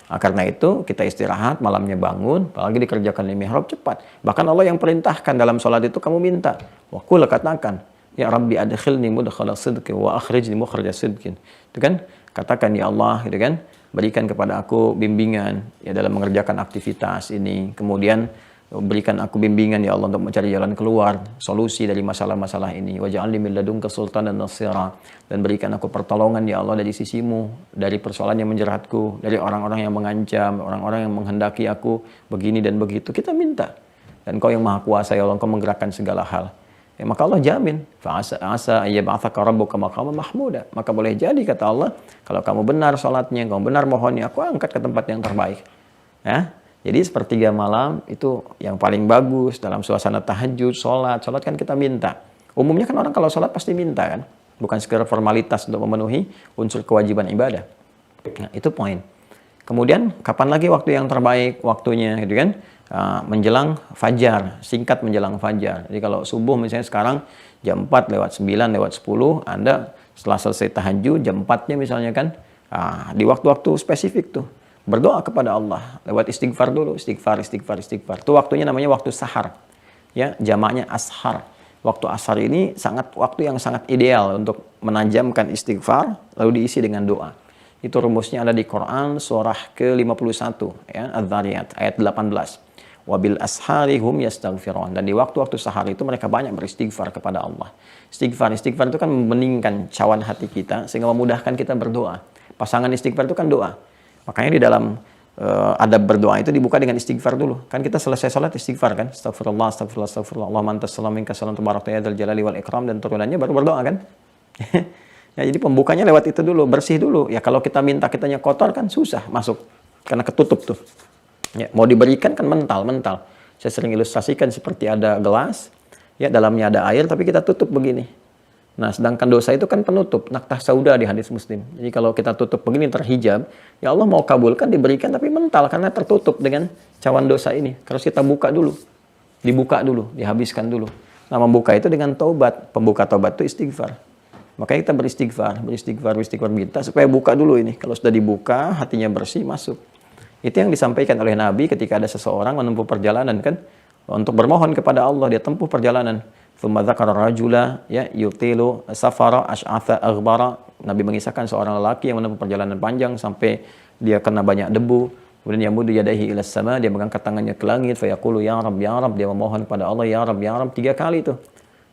Karena itu kita istirahat, malamnya bangun, apalagi dikerjakan di mihrab cepat. Bahkan Allah yang perintahkan dalam sholat itu kamu minta. Wa qul, katakan, ya Rabbi adkhilni mudkhala sidqin wa akhrijni mukhraja sidqin. Itu kan? Katakan ya Allah, gitu kan? Berikan kepada aku bimbingan ya dalam mengerjakan aktivitas ini. Kemudian berikan aku bimbingan ya Allah untuk mencari jalan keluar, solusi dari masalah-masalah ini. Waj'alni min ladunka sultanan nasira, dan berikan aku pertolongan ya Allah dari sisimu, dari persoalan yang menjeratku, dari orang-orang yang mengancam, orang-orang yang menghendaki aku begini dan begitu. Kita minta. Dan Kau yang Maha Kuasa ya Allah, Kau menggerakkan segala hal. Ya, maka Allah jamin, fa'asa ayyab'atsaka rabbuka maqaman mahmuda. Maka boleh jadi kata Allah, kalau kamu benar salatnya, kamu benar mohonnya, aku angkat ke tempat yang terbaik. Ya. Jadi sepertiga malam itu yang paling bagus dalam suasana tahajud, sholat kan kita minta. Umumnya kan orang kalau sholat pasti minta kan, bukan sekedar formalitas untuk memenuhi unsur kewajiban ibadah. Nah, itu poin. Kemudian kapan lagi waktu yang terbaik waktunya, gitu kan? Menjelang fajar, singkat menjelang fajar. Jadi kalau subuh misalnya sekarang jam 4 lewat 9 lewat 10, Anda setelah selesai tahajud jam 4-nya misalnya kan, di waktu-waktu spesifik tuh berdoa kepada Allah lewat istighfar dulu, istighfar. Itu waktunya namanya waktu sahar. Ya, jamaknya ashar. Waktu ashar ini waktu yang sangat ideal untuk menajamkan istighfar lalu diisi dengan doa. Itu rumusnya ada di Quran surah ke-51 ya, Adz-Dzariyat ayat 18. Wabil ashari hum yastaghfirun. Dan di waktu-waktu sahar itu mereka banyak beristighfar kepada Allah. Istighfar itu kan membeningkan cawan hati kita sehingga memudahkan kita berdoa. Pasangan istighfar itu kan doa. Makanya di dalam adab berdoa itu dibuka dengan istighfar dulu. Kan kita selesai salat istighfar kan. Astagfirullah, Allahumma antas salam minkas salam tabarakta ya dzal jalali wal ikram, dan turunannya baru berdoa kan. Ya, jadi pembukanya lewat itu dulu, bersih dulu. Ya kalau kita minta kitanya kotor kan susah masuk karena ketutup tuh. Ya, mau diberikan kan mental. Saya sering ilustrasikan seperti ada gelas, ya dalamnya ada air tapi kita tutup begini. Nah, sedangkan dosa itu kan penutup, naktah sauda di hadis Muslim. Jadi kalau kita tutup begini terhijab, ya Allah mau kabulkan diberikan tapi mental karena tertutup dengan cawan dosa ini. Harus kita buka dulu, dihabiskan dulu. Nah, membuka itu dengan taubat. Pembuka taubat itu istighfar. Makanya kita beristighfar minta supaya buka dulu ini. Kalau sudah dibuka, hatinya bersih, masuk. Itu yang disampaikan oleh Nabi ketika ada seseorang menempuh perjalanan kan, untuk bermohon kepada Allah, dia tempuh perjalanan. Tsumma dzakara rajula ya yutilu safara asy'atha aghbara. Nabi mengisahkan seorang lelaki yang menempuh perjalanan panjang sampai dia kena banyak debu. Kemudian yamudu yadayhi ila sama, dia mengangkat tangannya ke langit, fa yaqulu ya Rabb, dia memohon kepada Allah ya Rabb, 3 kali itu.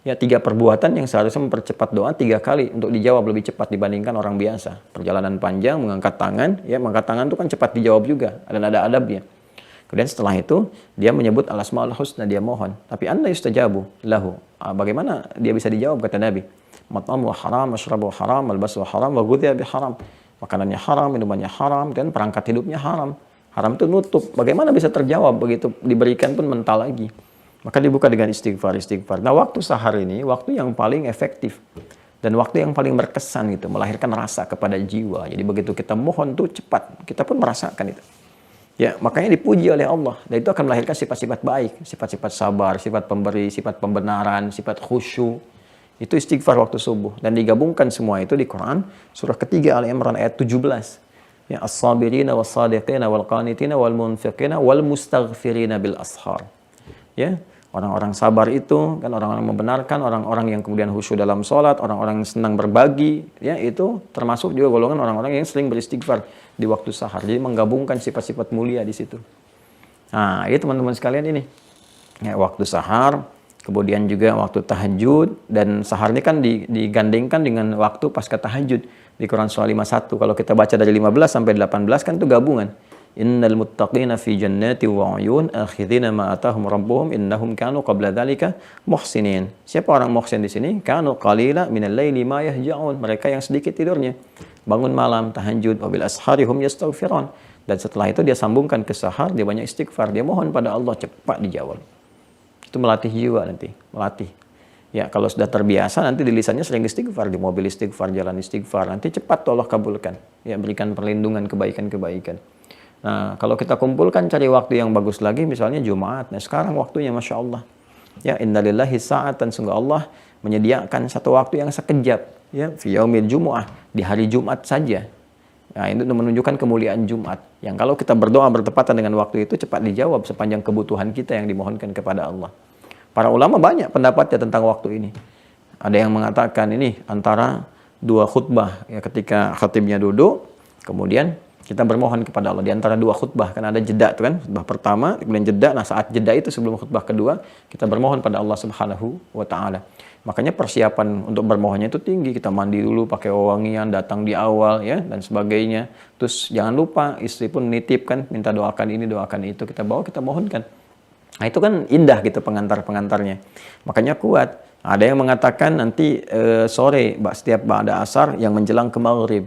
Ya, 3 perbuatan yang seharusnya mempercepat doa 3 kali untuk dijawab lebih cepat dibandingkan orang biasa. Perjalanan panjang, mengangkat tangan, ya mengangkat tangan itu kan cepat dijawab juga, dan ada adabnya. Kemudian setelah itu dia menyebut al-asmaul husna, dia mohon. Tapi anna yustajabu lahu. Bagaimana dia bisa dijawab kata Nabi? Mat'amu haram, masyrabu haram, malbasu haram, wa ghudhiya bi haram. Makanannya haram, minumannya haram, dan perangkat hidupnya haram. Haram itu nutup. Bagaimana bisa terjawab begitu diberikan pun mental lagi? Maka dibuka dengan istighfar. Nah, waktu sahar ini waktu yang paling efektif dan waktu yang paling berkesan gitu, melahirkan rasa kepada jiwa. Jadi begitu kita mohon tuh cepat, kita pun merasakan itu. Ya, makanya dipuji oleh Allah. Dan itu akan melahirkan sifat-sifat baik, sifat-sifat sabar, sifat pemberi, sifat pembenaran, sifat khusyuk. Itu istighfar waktu subuh, dan digabungkan semua itu di Quran surah ketiga Al Imran ayat 17. Ya, as-sabirina was-sadiqina wal-qanitina wal-munfiqina wal-mustaghfirina bil ashar. Ya, orang-orang sabar itu kan orang-orang membenarkan, orang-orang yang kemudian khusyuk dalam sholat, orang-orang yang senang berbagi, ya itu termasuk juga golongan orang-orang yang sering beristighfar di waktu sahar. Jadi menggabungkan sifat-sifat mulia di situ. Nah, ini teman-teman sekalian ini. Ya, waktu sahar, kemudian juga waktu tahajud, dan sahar ini kan digandengkan dengan waktu pasca tahajud di Quran surah 51. Kalau kita baca dari 15 sampai 18 kan itu gabungan. Innal muttaqina fi jannati wa 'uyun akhidhina ma atahum rabbuhum innahum kanu qabla dzalika muhsinin. Siapa orang muhsin di sini? Kanu qalila minal laili ma yahja'un. Mereka yang sedikit tidurnya, bangun malam tahajud, wabil ashari hum yastaghfirun. Dan setelah itu dia sambungkan ke sahar, dia banyak istighfar, dia mohon pada Allah cepat dijawab. Itu melatih jiwa nanti, melatih. Ya, kalau sudah terbiasa nanti di lisannya sering istighfar, di mobil istighfar, jalan istighfar, nanti cepat tuh Allah kabulkan. Ya, berikan perlindungan kebaikan-kebaikan. Nah, kalau kita kumpulkan cari waktu yang bagus lagi, misalnya Jumat. Nah, sekarang waktunya Masya Allah. Ya, innalillahi sa'atan, sungguh Allah menyediakan satu waktu yang sekejap. Ya, fi yaumil Jumu'ah, di hari Jumat saja. Nah, ini menunjukkan kemuliaan Jumat. Yang kalau kita berdoa bertepatan dengan waktu itu, cepat dijawab sepanjang kebutuhan kita yang dimohonkan kepada Allah. Para ulama banyak pendapatnya tentang waktu ini. Ada yang mengatakan ini antara dua khutbah, ya, ketika khatibnya duduk, kemudian kita bermohon kepada Allah di antara dua khutbah, kan ada jeda tuh kan, khutbah pertama, kemudian jeda. Nah, saat jeda itu sebelum khutbah kedua, kita bermohon pada Allah Subhanahu wa taala. Makanya persiapan untuk bermohonnya itu tinggi. Kita mandi dulu pakai wewangian, datang di awal ya dan sebagainya. Terus jangan lupa istri pun nitip kan, minta doakan ini, doakan itu, kita bawa, kita mohonkan. Nah, itu kan indah gitu pengantar-pengantarnya. Makanya kuat. Ada yang mengatakan nanti sore setiap ba'da asar yang menjelang ke maghrib.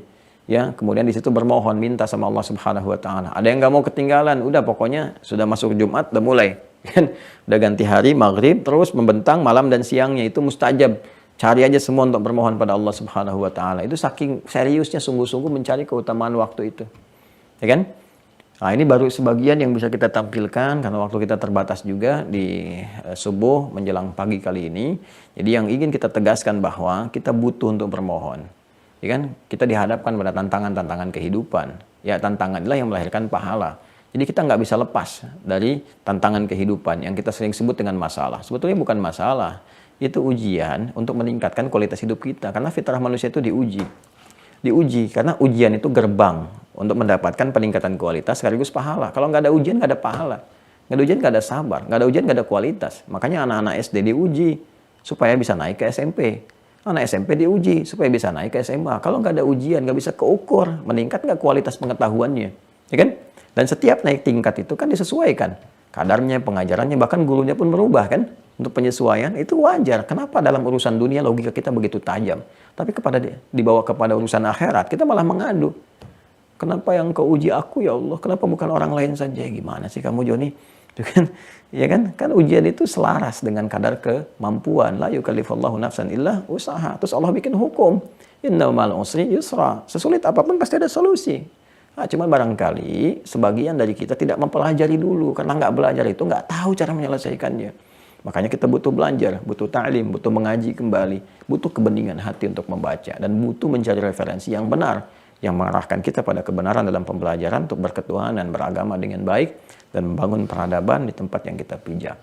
Ya, kemudian di situ bermohon, minta sama Allah Subhanahu wa taala. Ada yang nggak mau ketinggalan, udah pokoknya sudah masuk Jumat, udah mulai. Kan udah ganti hari maghrib, terus membentang malam dan siangnya, itu mustajab. Cari aja semua untuk bermohon pada Allah Subhanahu wa taala. Itu saking seriusnya, sungguh-sungguh mencari keutamaan waktu itu. Ya kan? Nah, ini baru sebagian yang bisa kita tampilkan karena waktu kita terbatas juga di subuh menjelang pagi kali ini. Jadi yang ingin kita tegaskan bahwa kita butuh untuk bermohon. Ya kan? Kita dihadapkan pada tantangan-tantangan kehidupan. Ya, tantangan inilah yang melahirkan pahala. Jadi kita nggak bisa lepas dari tantangan kehidupan yang kita sering sebut dengan masalah. Sebetulnya bukan masalah. Itu ujian untuk meningkatkan kualitas hidup kita. Karena fitrah manusia itu diuji. Diuji, karena ujian itu gerbang untuk mendapatkan peningkatan kualitas sekaligus pahala. Kalau nggak ada ujian, nggak ada pahala. Nggak ada ujian, nggak ada sabar. Nggak ada ujian, nggak ada kualitas. Makanya anak-anak SD diuji supaya bisa naik ke SMP. Anak SMP diuji supaya bisa naik ke SMA. Kalau nggak ada ujian, nggak bisa keukur meningkat nggak kualitas pengetahuannya, ya kan? Dan setiap naik tingkat itu kan disesuaikan kadarnya, pengajarannya, bahkan gurunya pun berubah kan? Untuk penyesuaian itu wajar. Kenapa dalam urusan dunia logika kita begitu tajam, tapi dibawa kepada urusan akhirat kita malah mengadu. Kenapa yang kau uji aku ya Allah? Kenapa bukan orang lain saja? Gimana sih kamu Joni? Itu kan, ya kan? Kan ujian itu selaras dengan kadar kemampuan. La yukallifullahu nafsan illa usaha. Terus Allah bikin hukum. Inna ma'al usri yusra. Sesulit apapun pasti ada solusi. Nah, cuma barangkali sebagian dari kita tidak mempelajari dulu. Karena nggak belajar itu nggak tahu cara menyelesaikannya. Makanya kita butuh belajar, butuh ta'lim, butuh mengaji kembali, butuh kebeningan hati untuk membaca, dan butuh mencari referensi yang benar, yang mengarahkan kita pada kebenaran dalam pembelajaran untuk berketuhanan, beragama dengan baik, dan membangun peradaban di tempat yang kita pijak.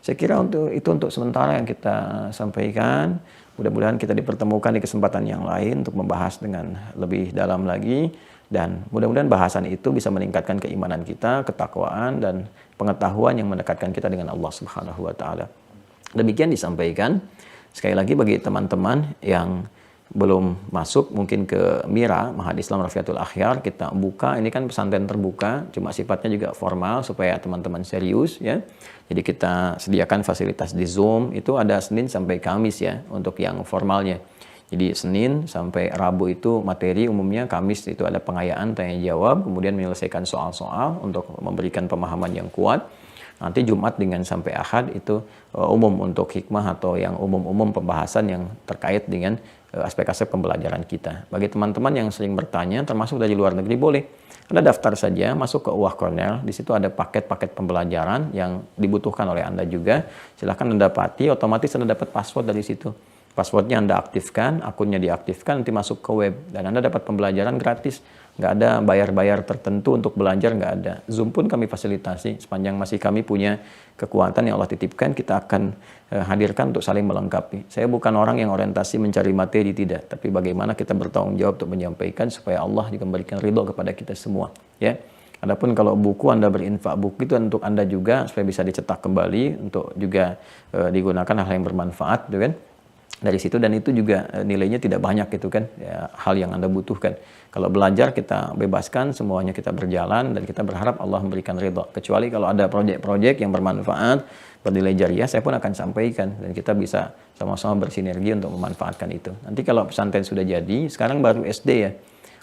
Saya kira untuk sementara yang kita sampaikan. Mudah-mudahan kita dipertemukan di kesempatan yang lain untuk membahas dengan lebih dalam lagi. Dan mudah-mudahan bahasan itu bisa meningkatkan keimanan kita, ketakwaan, dan pengetahuan yang mendekatkan kita dengan Allah Subhanahu wa taala. Demikian disampaikan. Sekali lagi bagi teman-teman yang belum masuk mungkin ke Mira, Ma'had Islam Rafiatul Akhyar, kita buka, ini kan pesantren terbuka, cuma sifatnya juga formal supaya teman-teman serius ya. Jadi kita sediakan fasilitas di Zoom, itu ada Senin sampai Kamis ya untuk yang formalnya. Jadi Senin sampai Rabu itu materi umumnya, Kamis itu ada pengayaan, tanya jawab, kemudian menyelesaikan soal-soal untuk memberikan pemahaman yang kuat. Nanti Jumat dengan sampai Ahad itu umum untuk hikmah atau yang umum-umum pembahasan yang terkait dengan aspek-aspek pembelajaran kita. Bagi teman-teman yang sering bertanya, termasuk dari luar negeri, boleh. Anda daftar saja, masuk ke UAH Cornell. Di situ ada paket-paket pembelajaran yang dibutuhkan oleh Anda juga. Silahkan Anda dapati, otomatis Anda dapat password dari situ. Passwordnya Anda aktifkan, akunnya diaktifkan, nanti masuk ke web. Dan Anda dapat pembelajaran gratis. Nggak ada bayar-bayar tertentu untuk belajar, nggak ada. Zoom pun kami fasilitasi. Sepanjang masih kami punya kekuatan yang Allah titipkan, kita akan hadirkan untuk saling melengkapi. Saya bukan orang yang orientasi mencari materi, tidak. Tapi bagaimana kita bertanggung jawab untuk menyampaikan supaya Allah juga memberikan ridho kepada kita semua. Ya. Adapun kalau buku Anda berinfak, buku itu untuk Anda juga supaya bisa dicetak kembali, untuk juga digunakan hal yang bermanfaat, gitu kan? Dari situ, dan itu juga nilainya tidak banyak gitu kan, ya, hal yang Anda butuhkan. Kalau belajar kita bebaskan, semuanya kita berjalan, dan kita berharap Allah memberikan ridho. Kecuali kalau ada proyek-proyek yang bermanfaat, bernilai jariah, saya pun akan sampaikan, dan kita bisa sama-sama bersinergi untuk memanfaatkan itu. Nanti kalau pesantren sudah jadi, sekarang baru SD ya,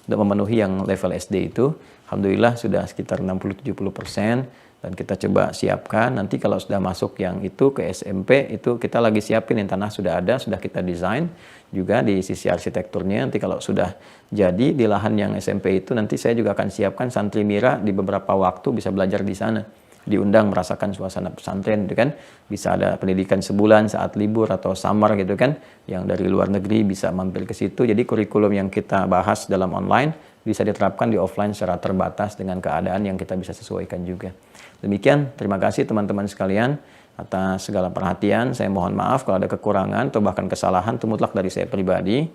untuk memenuhi yang level SD itu, alhamdulillah sudah sekitar 60-70%. dan kita coba siapkan. Nanti kalau sudah masuk yang itu ke SMP, itu kita lagi siapin, yang tanah sudah ada, sudah kita desain juga di sisi arsitekturnya. Nanti kalau sudah jadi di lahan yang SMP itu, nanti saya juga akan siapkan santri mira di beberapa waktu bisa belajar di sana, diundang merasakan suasana pesantren gitu kan. Bisa ada pendidikan sebulan saat libur atau summer gitu kan, yang dari luar negeri bisa mampir ke situ. Jadi kurikulum yang kita bahas dalam online bisa diterapkan di offline secara terbatas dengan keadaan yang kita bisa sesuaikan juga. Demikian, terima kasih teman-teman sekalian atas segala perhatian. Saya mohon maaf kalau ada kekurangan atau bahkan kesalahan, itu mutlak dari saya pribadi.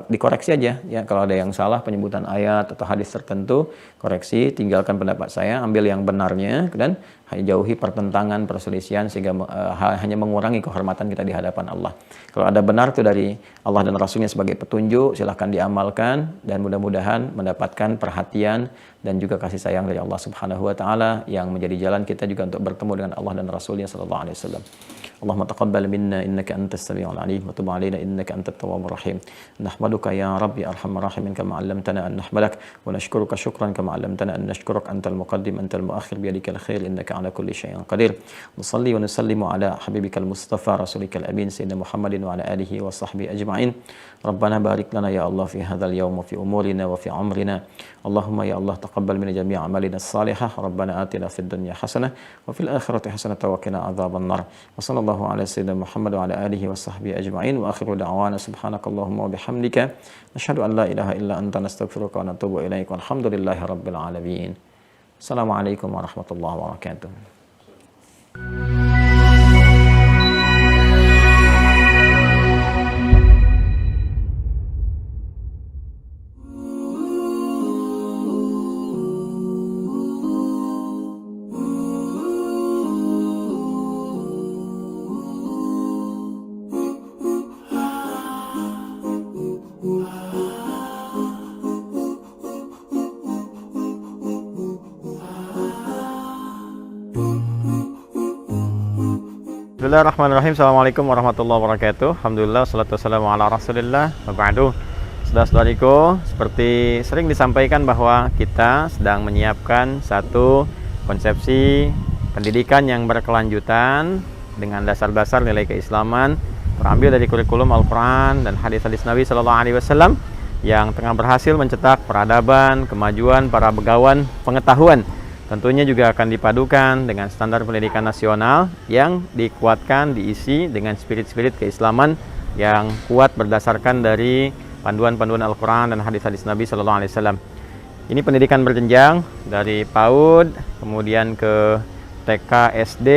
Dikoreksi aja ya, kalau ada yang salah penyebutan ayat atau hadis tertentu, koreksi, tinggalkan pendapat saya, ambil yang benarnya dan jauhi pertentangan, perselisihan sehingga hanya mengurangi kehormatan kita di hadapan Allah. Kalau ada benar itu dari Allah dan Rasulnya sebagai petunjuk, silahkan diamalkan dan mudah-mudahan mendapatkan perhatian dan juga kasih sayang dari Allah Subhanahu wa taala yang menjadi jalan kita juga untuk bertemu dengan Allah dan Rasulnya sallallahu alaihi wasallam. Allahumma taqabbal minna innaka antas samiul alim wa tub alaina innaka antat tawwabur rahim. Nahmaduka ya rabbi arhamar rahimin kama 'allamtana an nahmadak wa nashkuruka syukran kama 'allamtana an nashkuruk antal muqaddim antal muakhir bi yadikal khair innaka ala kulli syai'in qadir. Nusalli wa nusallimu ala habibikal mustafa rasulikal amin sayyidina Muhammadin wa ala alihi wa sahbihi ajma'in. Rabbana barik lana ya Allah fi hadzal yawm wa fi umurina wa fi amrina. Allahumma ya Allah taqabbal minna jami' a'malina as-salihah. Rabbana atina fid dunya hasanah wa fil akhirati hasanah wa qina adzaban nar. Wa sallallahu ala sayyidina Muhammad wa ala alihi wa sahbihi ajma'in wa akhiru da'wana subhanakallahumma wa bihamdika nashhadu an la ilaha illa anta nastaghfiruka wa natubu ilaik. Walhamdulillahi rabbil alamin. Assalamualaikum warahmatullahi wabarakatuh. Bismillahirrahmanirrahim. Assalamualaikum warahmatullahi wabarakatuh. Alhamdulillah, salatu wassalamu ala rasulillah wa ba'du. Saudara-saudariku, seperti sering disampaikan bahwa kita sedang menyiapkan satu konsepsi pendidikan yang berkelanjutan dengan dasar-dasar nilai keislaman terambil dari kurikulum Al-Quran dan hadis-hadis Nabi Sallallahu Alaihi Wasallam yang tengah berhasil mencetak peradaban, kemajuan para begawan pengetahuan. Tentunya juga akan dipadukan dengan standar pendidikan nasional yang dikuatkan, diisi dengan spirit-spirit keislaman yang kuat berdasarkan dari panduan-panduan Al-Quran dan hadis-hadis Nabi Sallallahu Alaihi Wasallam. Ini pendidikan berjenjang dari PAUD, kemudian ke TK, SD,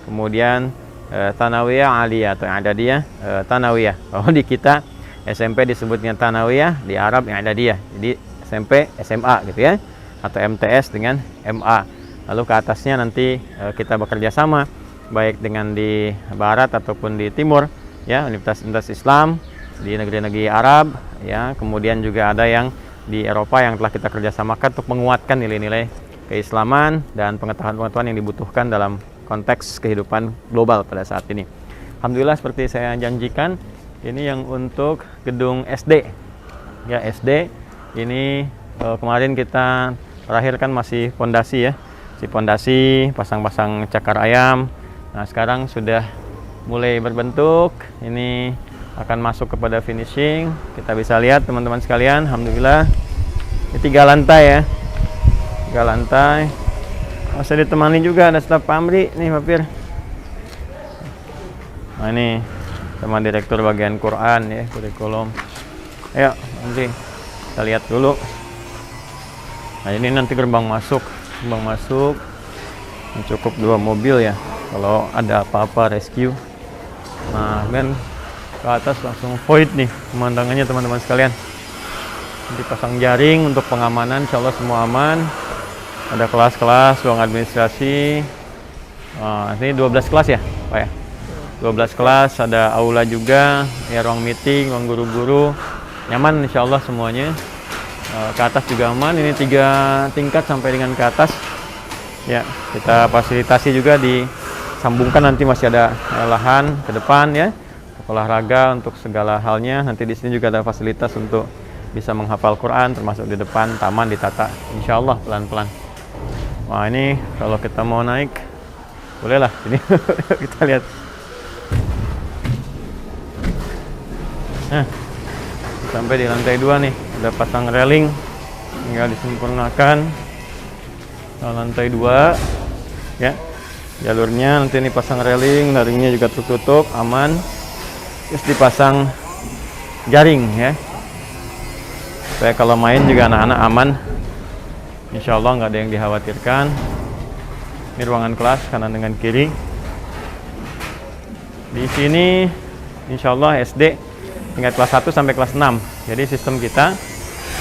kemudian Thanawiyah Aliyah atau I'dadiyah Thanawiyah. Kalau di kita SMP disebutnya Thanawiyah, di Arab I'dadiyah. Jadi SMP, SMA gitu ya. Atau MTS dengan MA. Lalu ke atasnya nanti kita bekerja sama baik dengan di barat ataupun di timur ya, universitas Islam di negeri-negeri Arab ya, kemudian juga ada yang di Eropa yang telah kita kerjasamakan untuk menguatkan nilai-nilai keislaman dan pengetahuan-pengetahuan yang dibutuhkan dalam konteks kehidupan global pada saat ini. Alhamdulillah, seperti saya janjikan, ini yang untuk gedung SD ya, SD ini kemarin kita terakhir kan masih pondasi ya, si pondasi, pasang-pasang cakar ayam. Nah sekarang sudah mulai berbentuk, ini akan masuk kepada finishing. Kita bisa lihat teman-teman sekalian, alhamdulillah ini 3 lantai ya, 3 lantai. Masih ditemani juga ada staf pamri nih Pak Pir. Nah ini teman direktur bagian Quran ya, kurikulum. Ayo nanti kita lihat dulu. Nah ini nanti gerbang masuk cukup 2 mobil ya kalau ada apa-apa rescue. Nah kan ke atas langsung void nih pemandangannya teman-teman sekalian. Dipasang jaring untuk pengamanan, insya Allah semua aman. Ada kelas-kelas, ruang administrasi. Nah, ini 12 kelas ya Pak ya, 12 kelas, ada aula juga ya, ruang meeting, ruang guru-guru, nyaman insya Allah semuanya. Ke atas juga aman, ini 3 tingkat sampai dengan ke atas ya. Kita fasilitasi juga disambungkan, nanti masih ada lahan ke depan ya, untuk olahraga, untuk segala halnya. Nanti di sini juga ada fasilitas untuk bisa menghafal Quran, termasuk di depan taman ditata insya Allah pelan-pelan. Wah, ini kalau kita mau naik, bolehlah. Ini kita lihat. Nah, sampai di lantai 2 nih, udah pasang railing, tinggal disempurnakan. Nah, lantai 2, ya, jalurnya nanti ini pasang railing, ringnya juga tertutup, aman. Terus dipasang jaring, ya, supaya kalau main juga anak-anak aman. Insya Allah nggak ada yang dikhawatirkan. Ini ruangan kelas kanan dengan kiri. Di sini insya Allah SD tingkat kelas 1 sampai kelas 6. Jadi sistem kita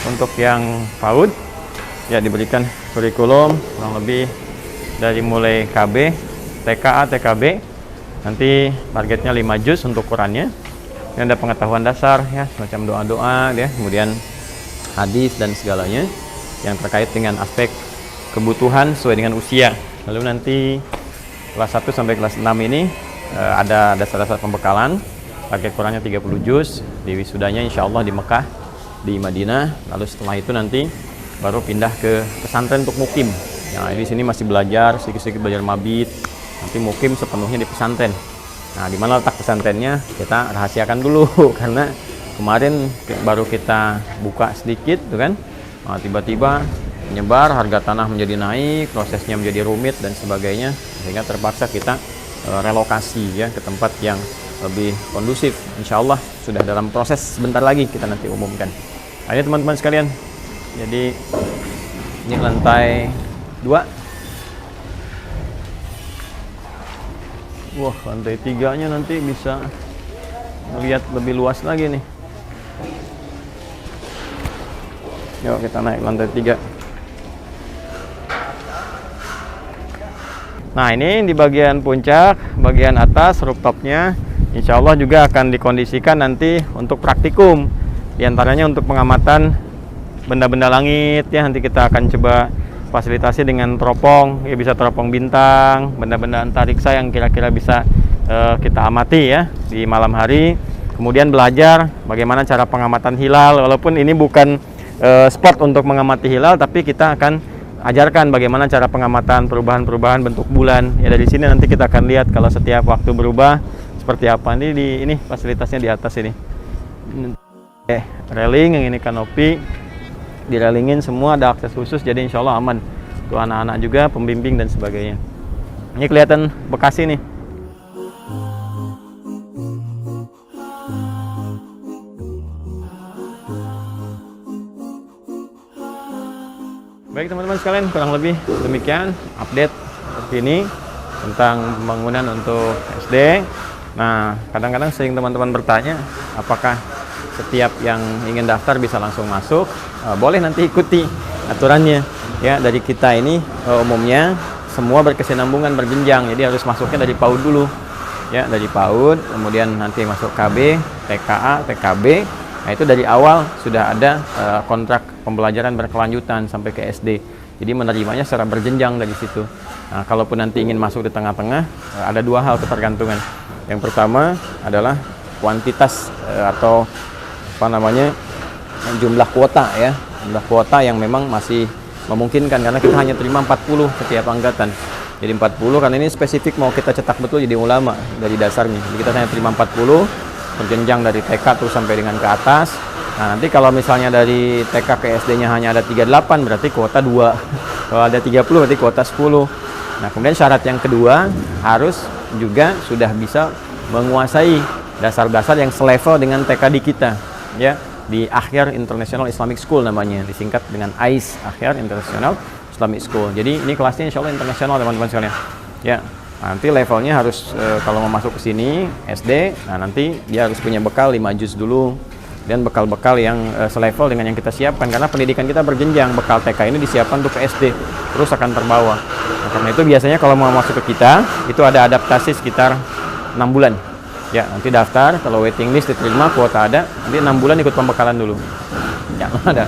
untuk yang PAUD ya diberikan kurikulum kurang lebih dari mulai KB, TKA, TKB. Nanti targetnya 5 juz untuk Qurannya. Ini ada pengetahuan dasar ya, semacam doa-doa ya, kemudian hadis dan segalanya yang terkait dengan aspek kebutuhan sesuai dengan usia. Lalu nanti kelas 1 sampai kelas 6 ini ada dasar-dasar pembekalan. Target Qurannya 30 juz, di wisudanya insya Allah di Mekah, di Madinah. Lalu setelah itu nanti baru pindah ke pesantren untuk mukim. Nah, di sini masih belajar, sedikit-sedikit belajar mabit. Nanti mukim sepenuhnya di pesantren. Nah, di mana letak pesantrennya kita rahasiakan dulu karena kemarin baru kita buka sedikit, tuh kan. Nah, tiba-tiba menyebar, harga tanah menjadi naik, prosesnya menjadi rumit dan sebagainya, sehingga terpaksa kita relokasi ya ke tempat yang lebih kondusif. Insya Allah sudah dalam proses, sebentar lagi kita nanti umumkan. Nah, ini teman-teman sekalian, jadi ini lantai 2. Wah, lantai 3-nya nanti bisa melihat lebih luas lagi nih. Yuk kita naik lantai 3. Nah, ini di bagian puncak, bagian atas rooftopnya insya Allah juga akan dikondisikan nanti untuk praktikum. Di antaranya untuk pengamatan benda-benda langit ya, nanti kita akan coba fasilitasi dengan teropong, ya bisa teropong bintang, benda-benda antariksa yang kira-kira bisa kita amati ya di malam hari. Kemudian belajar bagaimana cara pengamatan hilal, walaupun ini bukan sport untuk mengamati hilal, tapi kita akan ajarkan bagaimana cara pengamatan perubahan-perubahan bentuk bulan. Ya dari sini nanti kita akan lihat kalau setiap waktu berubah seperti apa. Ini fasilitasnya di atas ini. Railing, yang ini kanopi, di railingin semua, ada akses khusus, jadi insya Allah aman untuk anak-anak juga, pembimbing dan sebagainya. Ini kelihatan Bekasi nih. Baik teman-teman sekalian, kurang lebih demikian update terkini tentang pembangunan untuk SD. Nah, kadang-kadang sering teman-teman bertanya, apakah setiap yang ingin daftar bisa langsung masuk? Boleh nanti ikuti aturannya. Ya, dari kita ini umumnya semua berkesinambungan, berjenjang. Jadi harus masuknya dari PAUD dulu. Ya, dari PAUD, kemudian nanti masuk KB, TKA, TKB. Nah, itu dari awal sudah ada kontrak pembelajaran berkelanjutan sampai ke SD. Jadi menerimanya secara berjenjang dari situ. Nah, kalaupun nanti ingin masuk di tengah-tengah, ada 2 hal ketergantungan. Yang pertama adalah kuantitas atau apa namanya, jumlah kuota ya. Jumlah kuota yang memang masih memungkinkan karena kita hanya terima 40 setiap angkatan. Jadi 40 karena ini spesifik mau kita cetak betul jadi ulama dari dasarnya. Jadi kita hanya terima 40 berjenjang dari TK terus sampai dengan ke atas. Nah, nanti kalau misalnya dari TK ke SD-nya hanya ada 38 berarti kuota 2. Kalau ada 30 berarti kuota 10. Nah, kemudian syarat yang kedua harus juga sudah bisa menguasai dasar-dasar yang selevel dengan TK di kita ya, di Akhyar International Islamic School namanya, disingkat dengan AIS, Akhyar International Islamic School. Jadi ini kelasnya insya Allah internasional teman-teman sekalian ya. Nanti levelnya harus kalau mau masuk ke sini SD, nah nanti dia harus punya bekal 5 juz dulu dan bekal-bekal yang selevel dengan yang kita siapkan karena pendidikan kita berjenjang. Bekal TK ini disiapkan untuk ke SD terus akan terbawa. Nah, karena itu biasanya kalau mau masuk ke kita itu ada adaptasi sekitar 6 bulan. Ya, nanti daftar, kalau waiting list diterima, kuota ada, nanti 6 bulan ikut pembekalan dulu. Ya, ada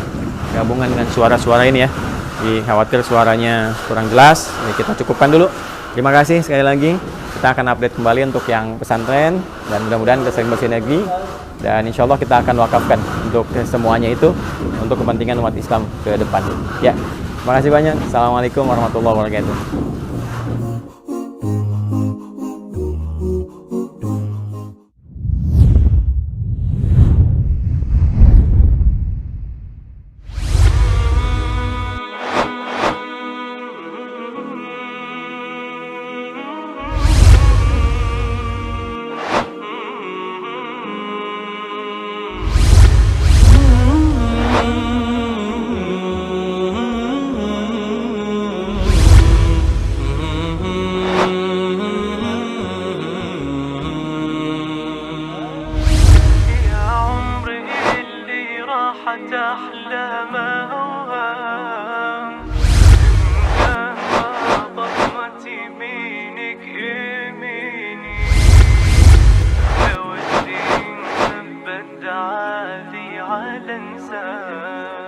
gabungan dengan suara-suara ini ya. Khawatir suaranya kurang jelas, ya kita cukupkan dulu. Terima kasih sekali lagi. Kita akan update kembali untuk yang pesantren dan mudah-mudahan kita sering bersinergi dan insya Allah kita akan wakafkan untuk semuanya itu untuk kepentingan umat Islam ke depan. Ya, Makasih banyak. Assalamualaikum warahmatullahi wabarakatuh. أحلام أوهام ضمت يمينك يميني لو الدين ثبت عادي على انسان